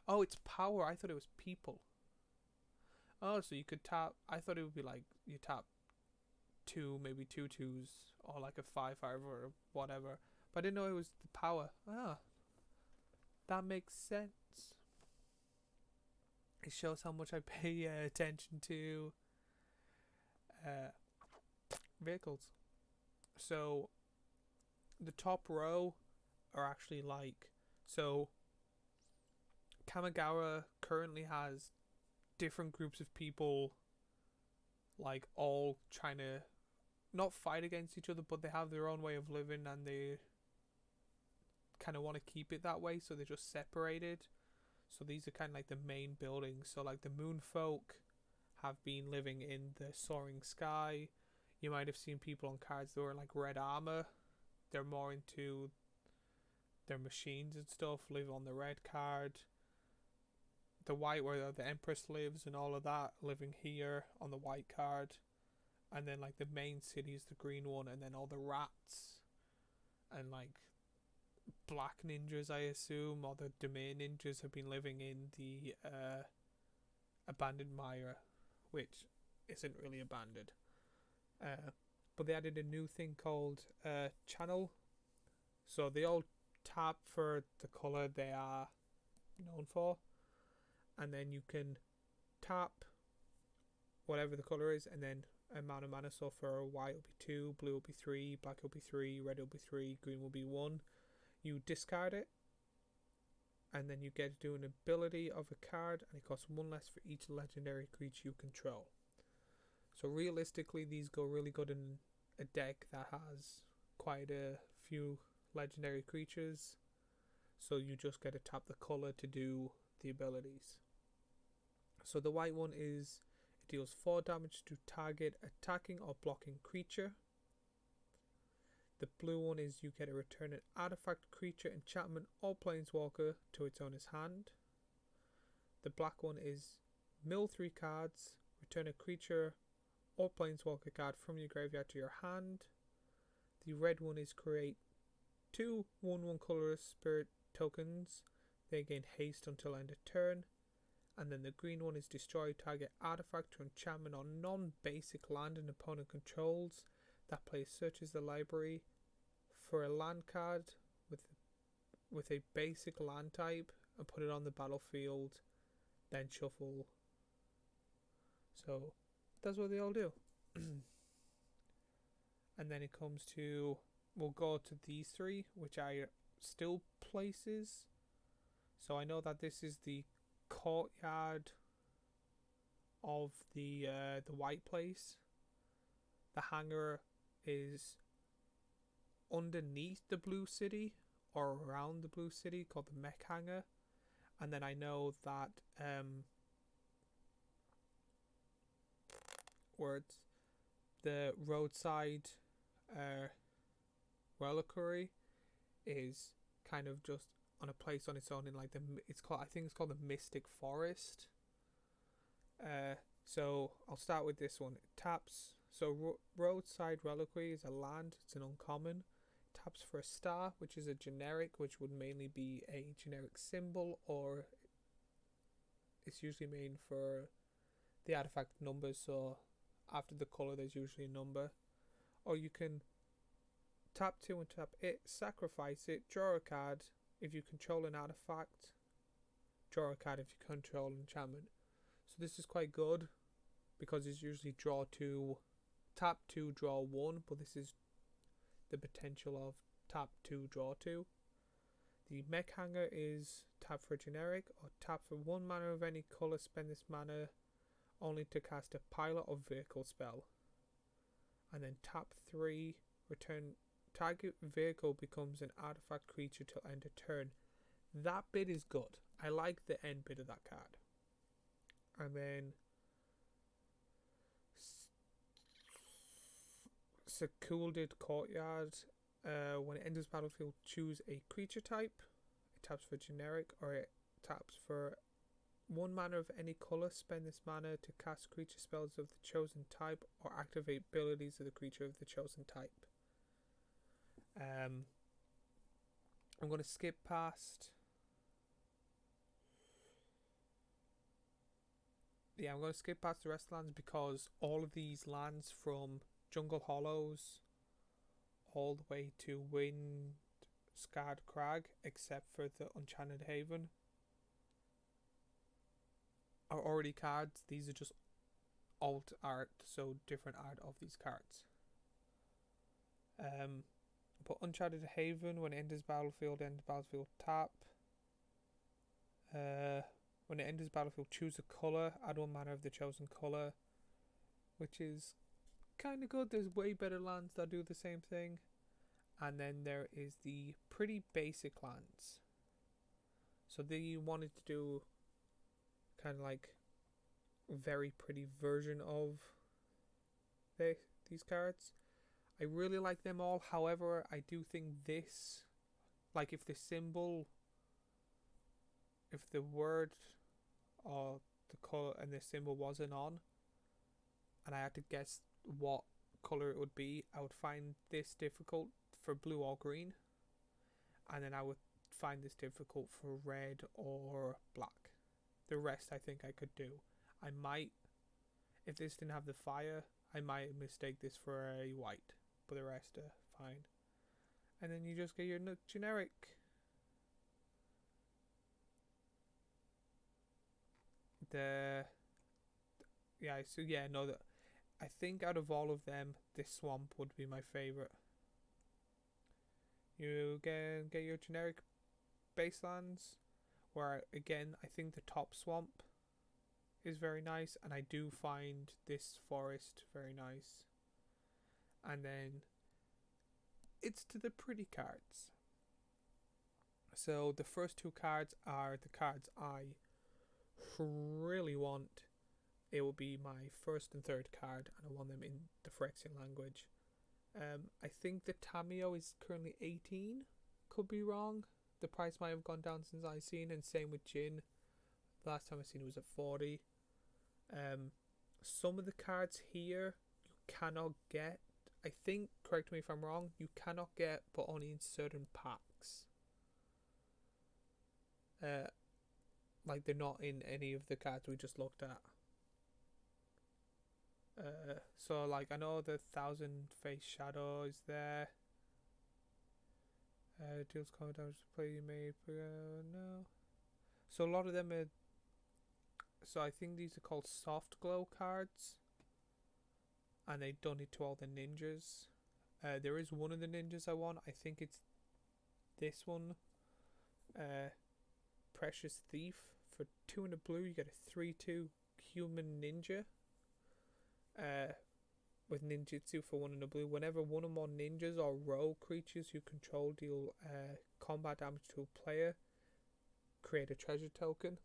Oh, it's power. I thought it was people. Oh, so you could tap. I thought it would be like you tap 2, maybe 2 twos, or like a 5 or whatever. But I didn't know it was the power. Ah, that makes sense. It shows how much I pay attention to vehicles. So the top row are actually like, so Kamigawa currently has different groups of people like all trying to not fight against each other, but they have their own way of living and they kind of want to keep it that way, so they're just separated. So these are kind of like the main buildings. So like the moon folk have been living in the soaring sky. You might have seen people on cards that were like red armor. They're more into their machines and stuff, live on the red card. The white, where the Empress lives and all of that, living here on the white card. And then like the main city is the green one, and then all the rats and like black ninjas, I assume, or the domain ninjas have been living in the abandoned mire, which isn't really abandoned. But they added a new thing called channel. So they all tap for the colour they are known for, and then you can tap whatever the colour is, and then amount of mana. So for white will be 2, blue will be 3, black will be 3, red will be 3, green will be 1. You discard it, and then you get to do an ability of a card, and it costs 1 less for each legendary creature you control. So realistically, these go really good in a deck that has quite a few legendary creatures. So you just get to tap the colour to do the abilities. So the white one is, it deals 4 damage to target attacking or blocking creature. The blue one is you get to return an artifact, creature, enchantment, or planeswalker to its owner's hand. The black one is mill 3 cards, return a creature or planeswalker card from your graveyard to your hand. The red one is create 2 1/1 colorless spirit tokens. They gain haste until end of turn. And then the green one is destroy target artifact to enchantment or non-basic land an opponent controls. That player searches the library for a land card with a basic land type and put it on the battlefield, then shuffle. So that's what they all do. And then it comes to, we'll go to these 3, which are still places. So I know that this is the courtyard of the white place. The hangar is underneath the blue city or around the blue city, called the mech hangar. And then I know that the roadside reliquary is kind of just on a place on its own in like I think it's called the Mystic Forest. So I'll start with this one. It taps, So Roadside Reliquary is a land. It's an uncommon. Taps for a star, which is a generic, which would mainly be a generic symbol, or it's usually made for the artifact numbers. So after the color, there's usually a number. Or you can tap 2 and tap it, sacrifice it, draw a card. If you control an artifact, draw a card if you control an enchantment. So this is quite good because it's usually draw 2, tap 2, draw 1, but this is the potential of tap 2, draw 2. The mech hanger is tap for generic, or tap for 1 mana of any colour, spend this mana only to cast a pilot or vehicle spell. And then tap 3, return target vehicle becomes an artifact creature till end of turn. That bit is good. I like the end bit of that card. And then Secluded Courtyard. When it enters battlefield, choose a creature type. It taps for generic, or it taps for 1 mana of any colour. Spend this mana to cast creature spells of the chosen type, or activate abilities of the creature of the chosen type. I'm going to skip past. Yeah, I'm going to skip past the rest of the lands because all of these lands from Jungle Hollows all the way to Wind Scarred Crag, except for the Enchanted Haven, are already cards. These are just alt art, so different art of these cards. But Uncharted Haven, when it enters battlefield, tap. When it enters battlefield, choose a colour, add 1 mana of the chosen colour, which is kind of good. There's way better lands that do the same thing. And then there is the pretty basic lands. So they wanted to do kind of like a very pretty version of these cards. I really like them all. However, I do think this, like if the symbol, if the word or the color and the symbol wasn't on, and I had to guess what color it would be, I would find this difficult for blue or green, and then I would find this difficult for red or black. The rest I think I could do. I might, if this didn't have the fire, I might mistake this for a white, but the rest are fine. And then you just get your generic. I think out of all of them, this swamp would be my favorite. You get your generic baselands, where again I think the top swamp is very nice, and I do find this forest very nice. And then it's to the pretty cards. So the first 2 cards are the cards I really want. It will be my first and third card, and I want them in the Phyrexian language. I think the Tamiyo is currently 18. Could be wrong. The price might have gone down since I seen, and same with Jin. The last time I seen it was at 40. Some of the cards here you cannot get. I think, correct me if I'm wrong, you cannot get, but only in certain packs. Like they're not in any of the cards we just looked at. So like I know the 1000 Face Shadow is there. Deals common damage to play you may no. So a lot of them are. So I think these are called soft glow cards, and they done it to all the ninjas. There is one of the ninjas I want. I think it's this one. Precious Thief. For 2 in the blue, you get a 3/2 human ninja. With ninjutsu for 1 in the blue. Whenever 1 or more ninjas or rogue creatures you control deal combat damage to a player, create a treasure token.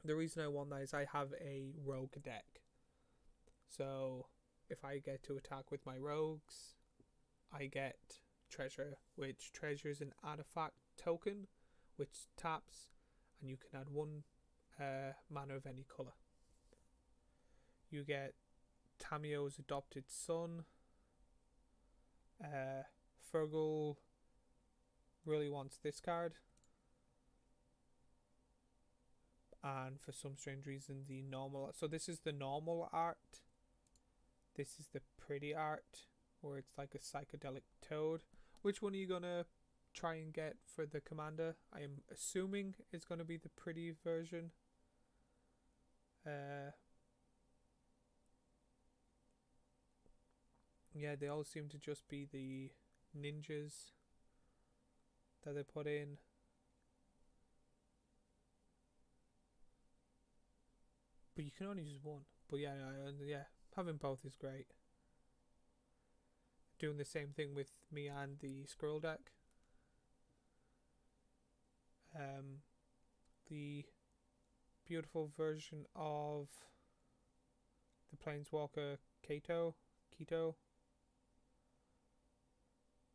The reason I want that is I have a rogue deck. So if I get to attack with my rogues, I get treasure, which treasure is an artifact token, which taps, and you can add 1 mana of any colour. You get Tamio's adopted son. Fergal really wants this card. And for some strange reason, the normal... So this is the normal art. This is the pretty art, where it's like a psychedelic toad. Which one are you going to try and get for the commander? I am assuming it's going to be the pretty version. Yeah, they all seem to just be the ninjas that they put in. But you can only use one. But yeah, having both is great. Doing the same thing with me and the scroll deck. The beautiful version of the Planeswalker Keto.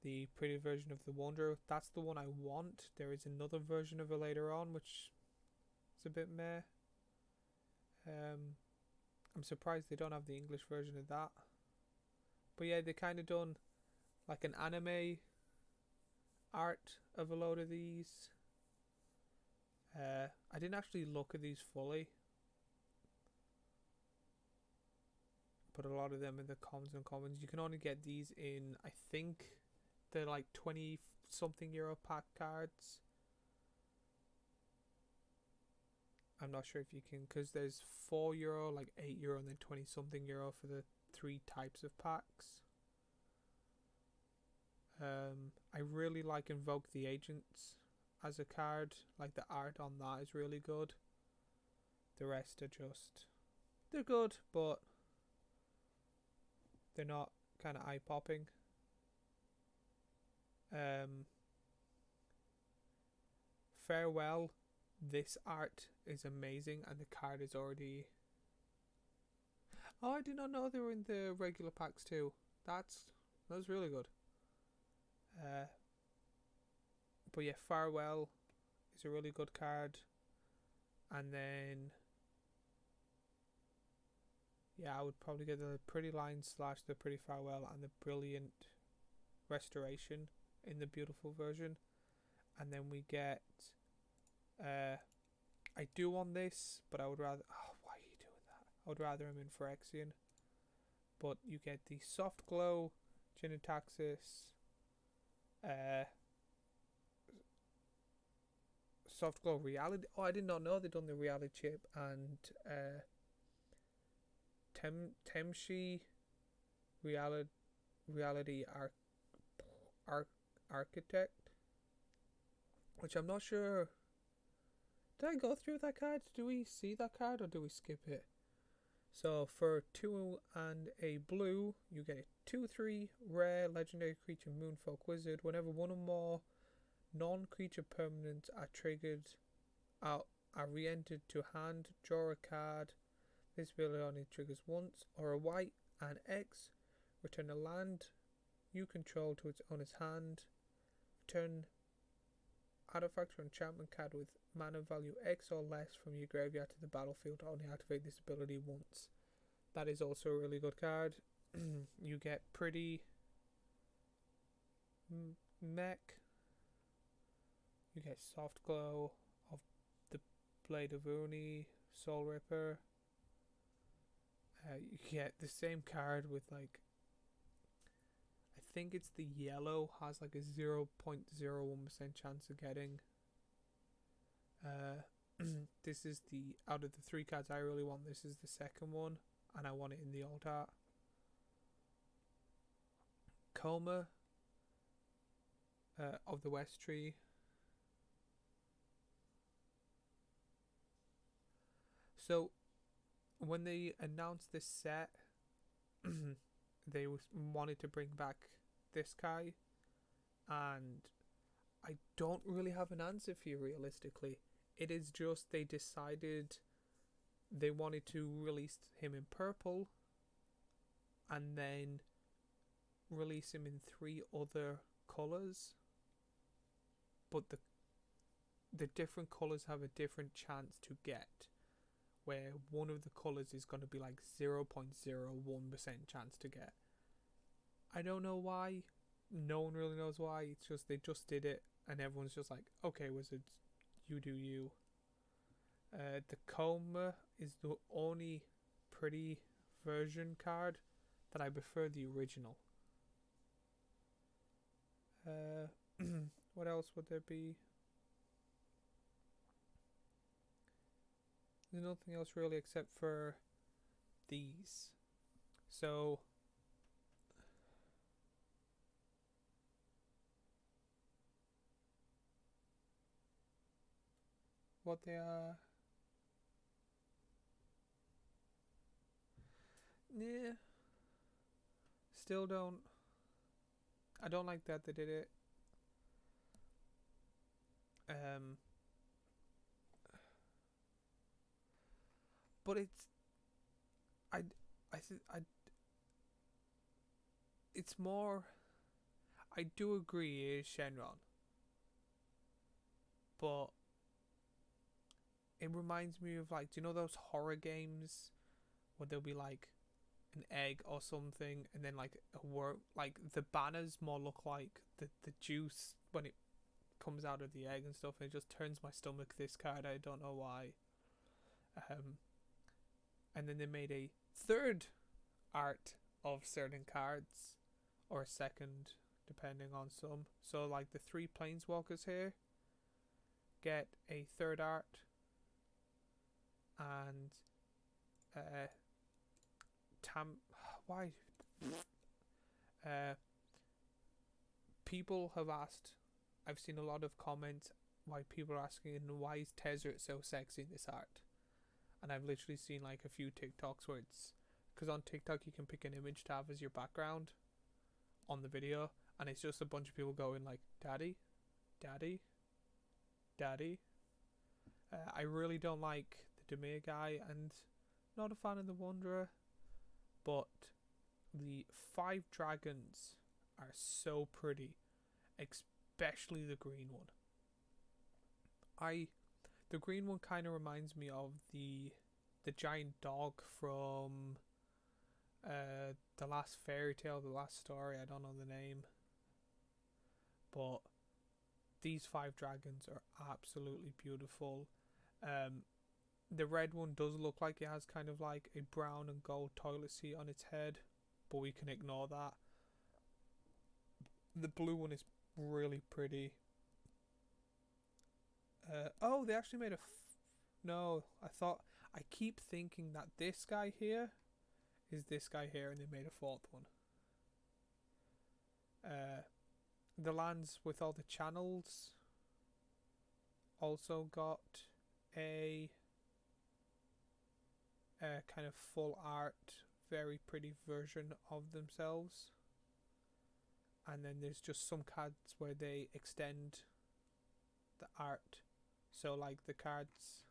The pretty version of the Wanderer. That's the one I want. There is another version of it later on, which is a bit meh. I'm surprised they don't have the English version of that. But yeah, they kind of done like an anime art of a load of these. I didn't actually look at these fully, but a lot of them in the commons and commons. You can only get these in, I think, they're like 20 something euro pack cards. I'm not sure if you can, because there's €4, like €8, and then 20 something euro for the 3 types of packs. I really like Invoke the Agents as a card. Like, the art on that is really good. The rest are just, they're good, but they're not kind of eye popping. Farewell. This art is amazing, and the card is already... Oh, I did not know they were in the regular packs too. That's really good. But yeah, Farewell is a really good card. And then... Yeah, I would probably get the Pretty Line / the Pretty Farewell and the Brilliant Restoration in the beautiful version. And then we get... I do want this, but I would rather... Oh, why are you doing that? I would rather him in Phyrexian. But you get the Soft Glow, Genetaxis, Soft Glow Reality. Oh, I did not know they'd done the Reality chip. And Temshi Reality Architect, which I'm not sure. Did I go through that card? Do we see that card or do we skip it? So for 2 and a blue, you get a 2/3 rare legendary creature Moonfolk Wizard. Whenever one or more non-creature permanents are triggered, are re-entered to hand, draw a card. This ability only triggers once. Or a white and X. Return a land you control to its owner's hand. Return artifact or enchantment card with mana value X or less from your graveyard to the battlefield. Only activate this ability once. That is also a really good card. You get Pretty Mech. You get Soft Glow of the Blade of Uni, Soul Ripper. You get the same card with, like, I think it's the yellow has like a 0.01% chance of getting. This is the, out of the 3 cards I really want, this is the second one, and I want it in the alt art. Coma of the West Tree. So when they announced this set, they wanted to bring back this guy, and I don't really have an answer for you realistically. It is just they decided they wanted to release him in purple and then release him in 3 other colours, but the different colours have a different chance to get. where one of the colours is going to be like 0.01% chance to get. I don't know why. No one really knows why. It's just they just did it, and everyone's just like, okay, Wizards, you do you. The Coma is the only pretty version card that I prefer the original. What else would there be? There's nothing else really except for these. So what they are? Yeah. Still don't. I don't like that they did it. But it's it's more. I do agree it is Shenron, but it reminds me of like, do you know those horror games where there'll be like an egg or something, and then like a worm, like the banners more look like the juice when it comes out of the egg and stuff, and it just turns my stomach. This card, I don't know why. And then they made a third art of certain cards, or a second, depending on some. So like the 3 planeswalkers here get a third art, and why people have asked, I've seen a lot of comments why people are asking, why is Tezzeret so sexy in this art? And I've literally seen like a few TikToks where it's, because on TikTok you can pick an image to have as your background on the video, and it's just a bunch of people going like, daddy, daddy, daddy. I really don't like the Demir guy, and not a fan of the Wanderer, but the 5 dragons are so pretty, especially the green one. The green one kind of reminds me of the giant dog from the last fairy tale, the last story. I don't know the name, but these 5 dragons are absolutely beautiful. The red one does look like it has kind of like a brown and gold toilet seat on its head, but we can ignore that. The blue one is really pretty. Oh, they actually made no, I keep thinking that this guy here is this guy here, and they made a 4th one. The lands with all the channels also got a kind of full art, very pretty version of themselves. And then there's just some cards where they extend the art. So like the cards,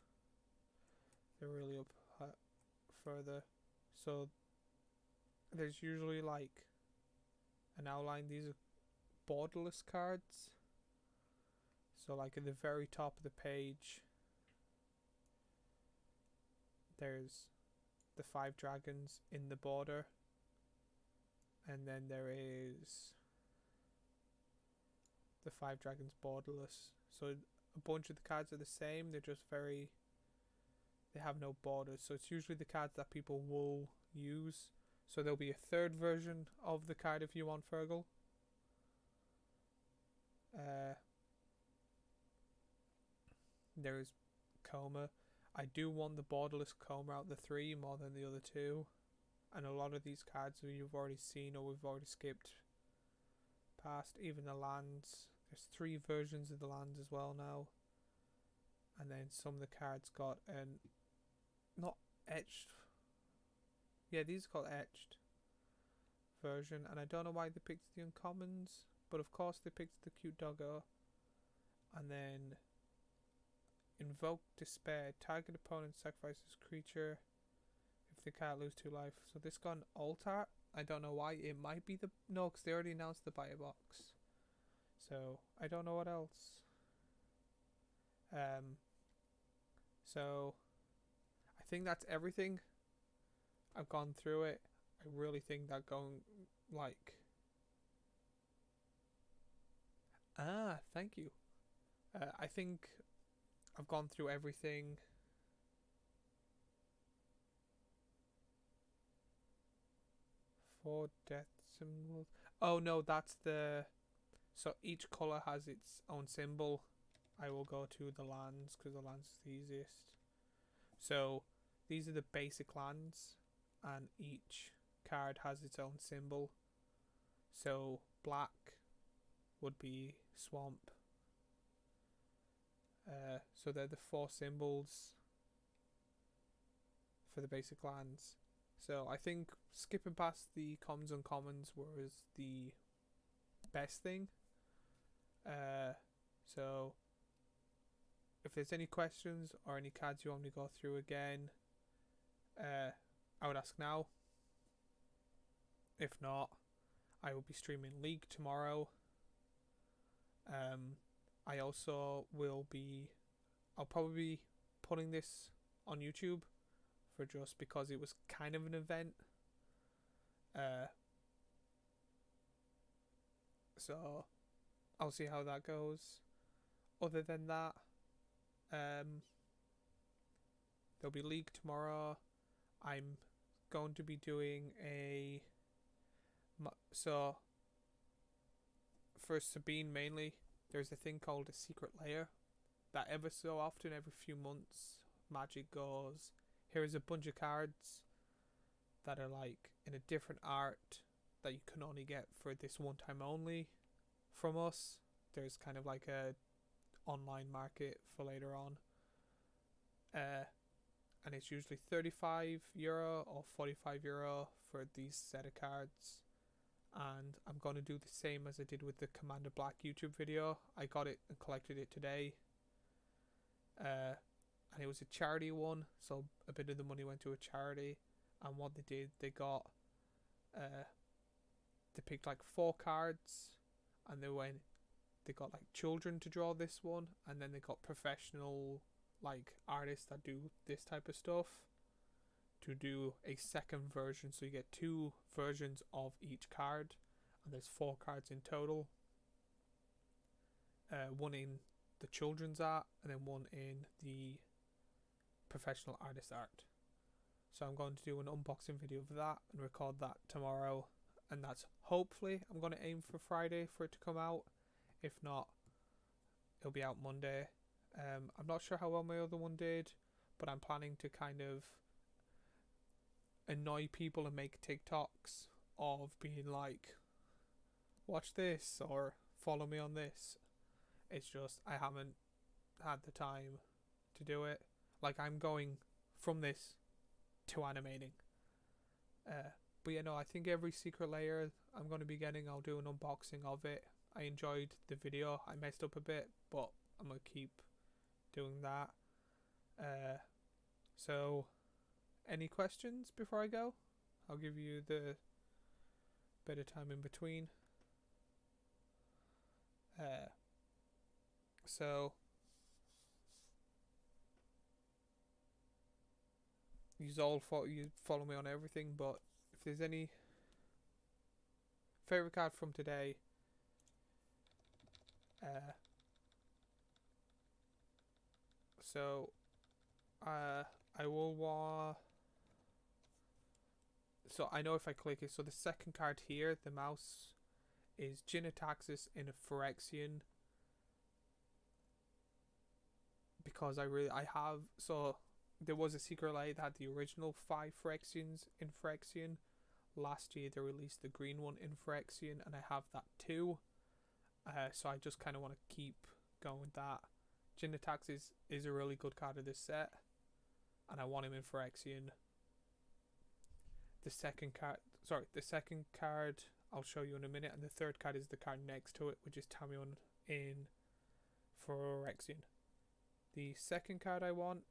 they're really up further. So there's usually like an outline. These are borderless cards. So like at the very top of the page, there's the 5 dragons in the border, and then there is the 5 dragons borderless. So a bunch of the cards are the same, they're just they have no borders. So it's usually the cards that people will use. So there'll be a 3rd version of the card if you want Fergal. There's Coma. I do want the borderless Coma out the 3 more than the other 2. And a lot of these cards you've already seen or we've already skipped past. Even the lands. There's 3 versions of the lands as well now. And then some of the cards got not etched. Yeah, these are called etched version. And I don't know why they picked the uncommons, but of course they picked the cute doggo. And then Invoke Despair. Target opponent sacrifices creature if they can't lose 2 life. So this got an alt art. I don't know why. It might be no, because they already announced the buy box. So I don't know what else. So I think that's everything. I've gone through it. I really think that going like thank you. I think I've gone through everything. Four death symbols. Oh no, that's the. So each color has its own symbol. I will go to the lands because the lands is the easiest. So these are the basic lands, and each card has its own symbol. So black would be swamp. So they're the four symbols for the basic lands. So I think skipping past the commons and uncommons was the best thing. So if there's any questions or any cards you want me to go through again, I would ask now. If not, I will be streaming League tomorrow. I also will be. I'll probably be putting this on YouTube for just because it was kind of an event. So I'll see how that goes. Other than that, there'll be League tomorrow. I'm going to be doing a. So for Sabine mainly, there's a thing called a secret layer that ever so often, every few months, Magic goes, here's a bunch of cards that are like in a different art that you can only get for this one time only from us. There's kind of like a online market for later on. And it's usually €35 or €45 for these set of cards. And I'm going to do the same as I did with the Commander Black YouTube video. I got it and collected it today. And it was a charity one, so a bit of the money went to a charity. And what they did, they picked like 4 cards, and they got like children to draw this one, and then they got professional like artists that do this type of stuff to do a second version. So you get 2 versions of each card, and there's 4 cards in total. One in the children's art, and then one in the professional artist art. So I'm going to do an unboxing video of that and record that tomorrow, and that's hopefully, I'm going to aim for Friday for it to come out. If not, it'll be out Monday. I'm not sure how well my other one did, but I'm planning to kind of annoy people and make TikToks of being like, watch this or follow me on this. It's just I haven't had the time to do it. Like, I'm going from this to animating. But yeah, no, I think every secret layer I'm going to be getting, I'll do an unboxing of it. I enjoyed the video. I messed up a bit, but I'm going to keep doing that. So any questions before I go? I'll give you the bit of time in between. So you follow me on everything, but if there's any favorite card from today, so I will so I know if I click it, so the second card here, the mouse, is Ginetaxis in a Phyrexian, because so there was a secret light that had the original 5 Phyrexians in Phyrexian. Last year they released the green one in Phyrexian, and I have that too. So I just kind of want to keep going with that. Ginetaxis is a really good card of this set, and I want him in Phyrexian. The second card I'll show you in a minute, and the third card is the card next to it, which is Tamion in Phyrexian. The second card I want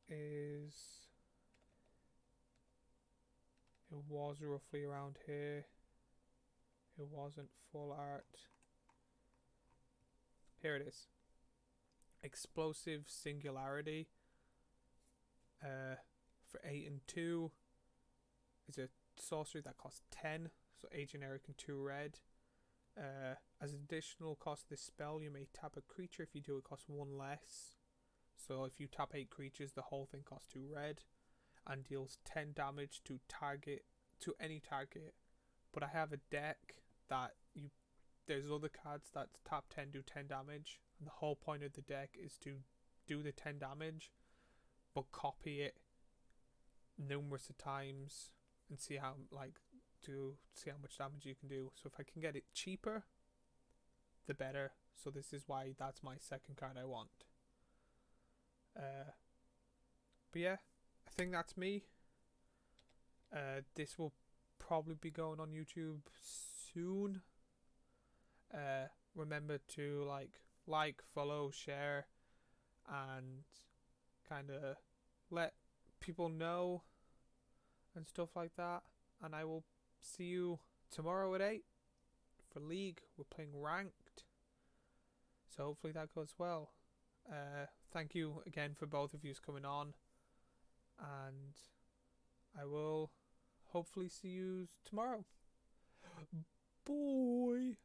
is, it was roughly around here. It wasn't full art. Here it is. Explosive Singularity. for 8 and 2. It's a sorcery that costs 10, so 8 generic and 2 red. As an additional cost of this spell, you may tap a creature. If you do, it costs 1 less. So if you tap 8 creatures, the whole thing costs 2 red and deals 10 damage to any target. But I have a deck that there's other cards that tap 10 do 10 damage, and the whole point of the deck is to do the 10 damage, but copy it numerous of times and see how much damage you can do. So if I can get it cheaper, the better. So this is why that's my second card I want. But yeah, I think that's me. This will probably be going on YouTube soon. Remember to like, follow, share, and kind of let people know and stuff like that. And I will see you tomorrow at 8 for League. We're playing Ranked, so hopefully that goes well. Thank you again for both of you coming on, and I will hopefully see you tomorrow. Bye.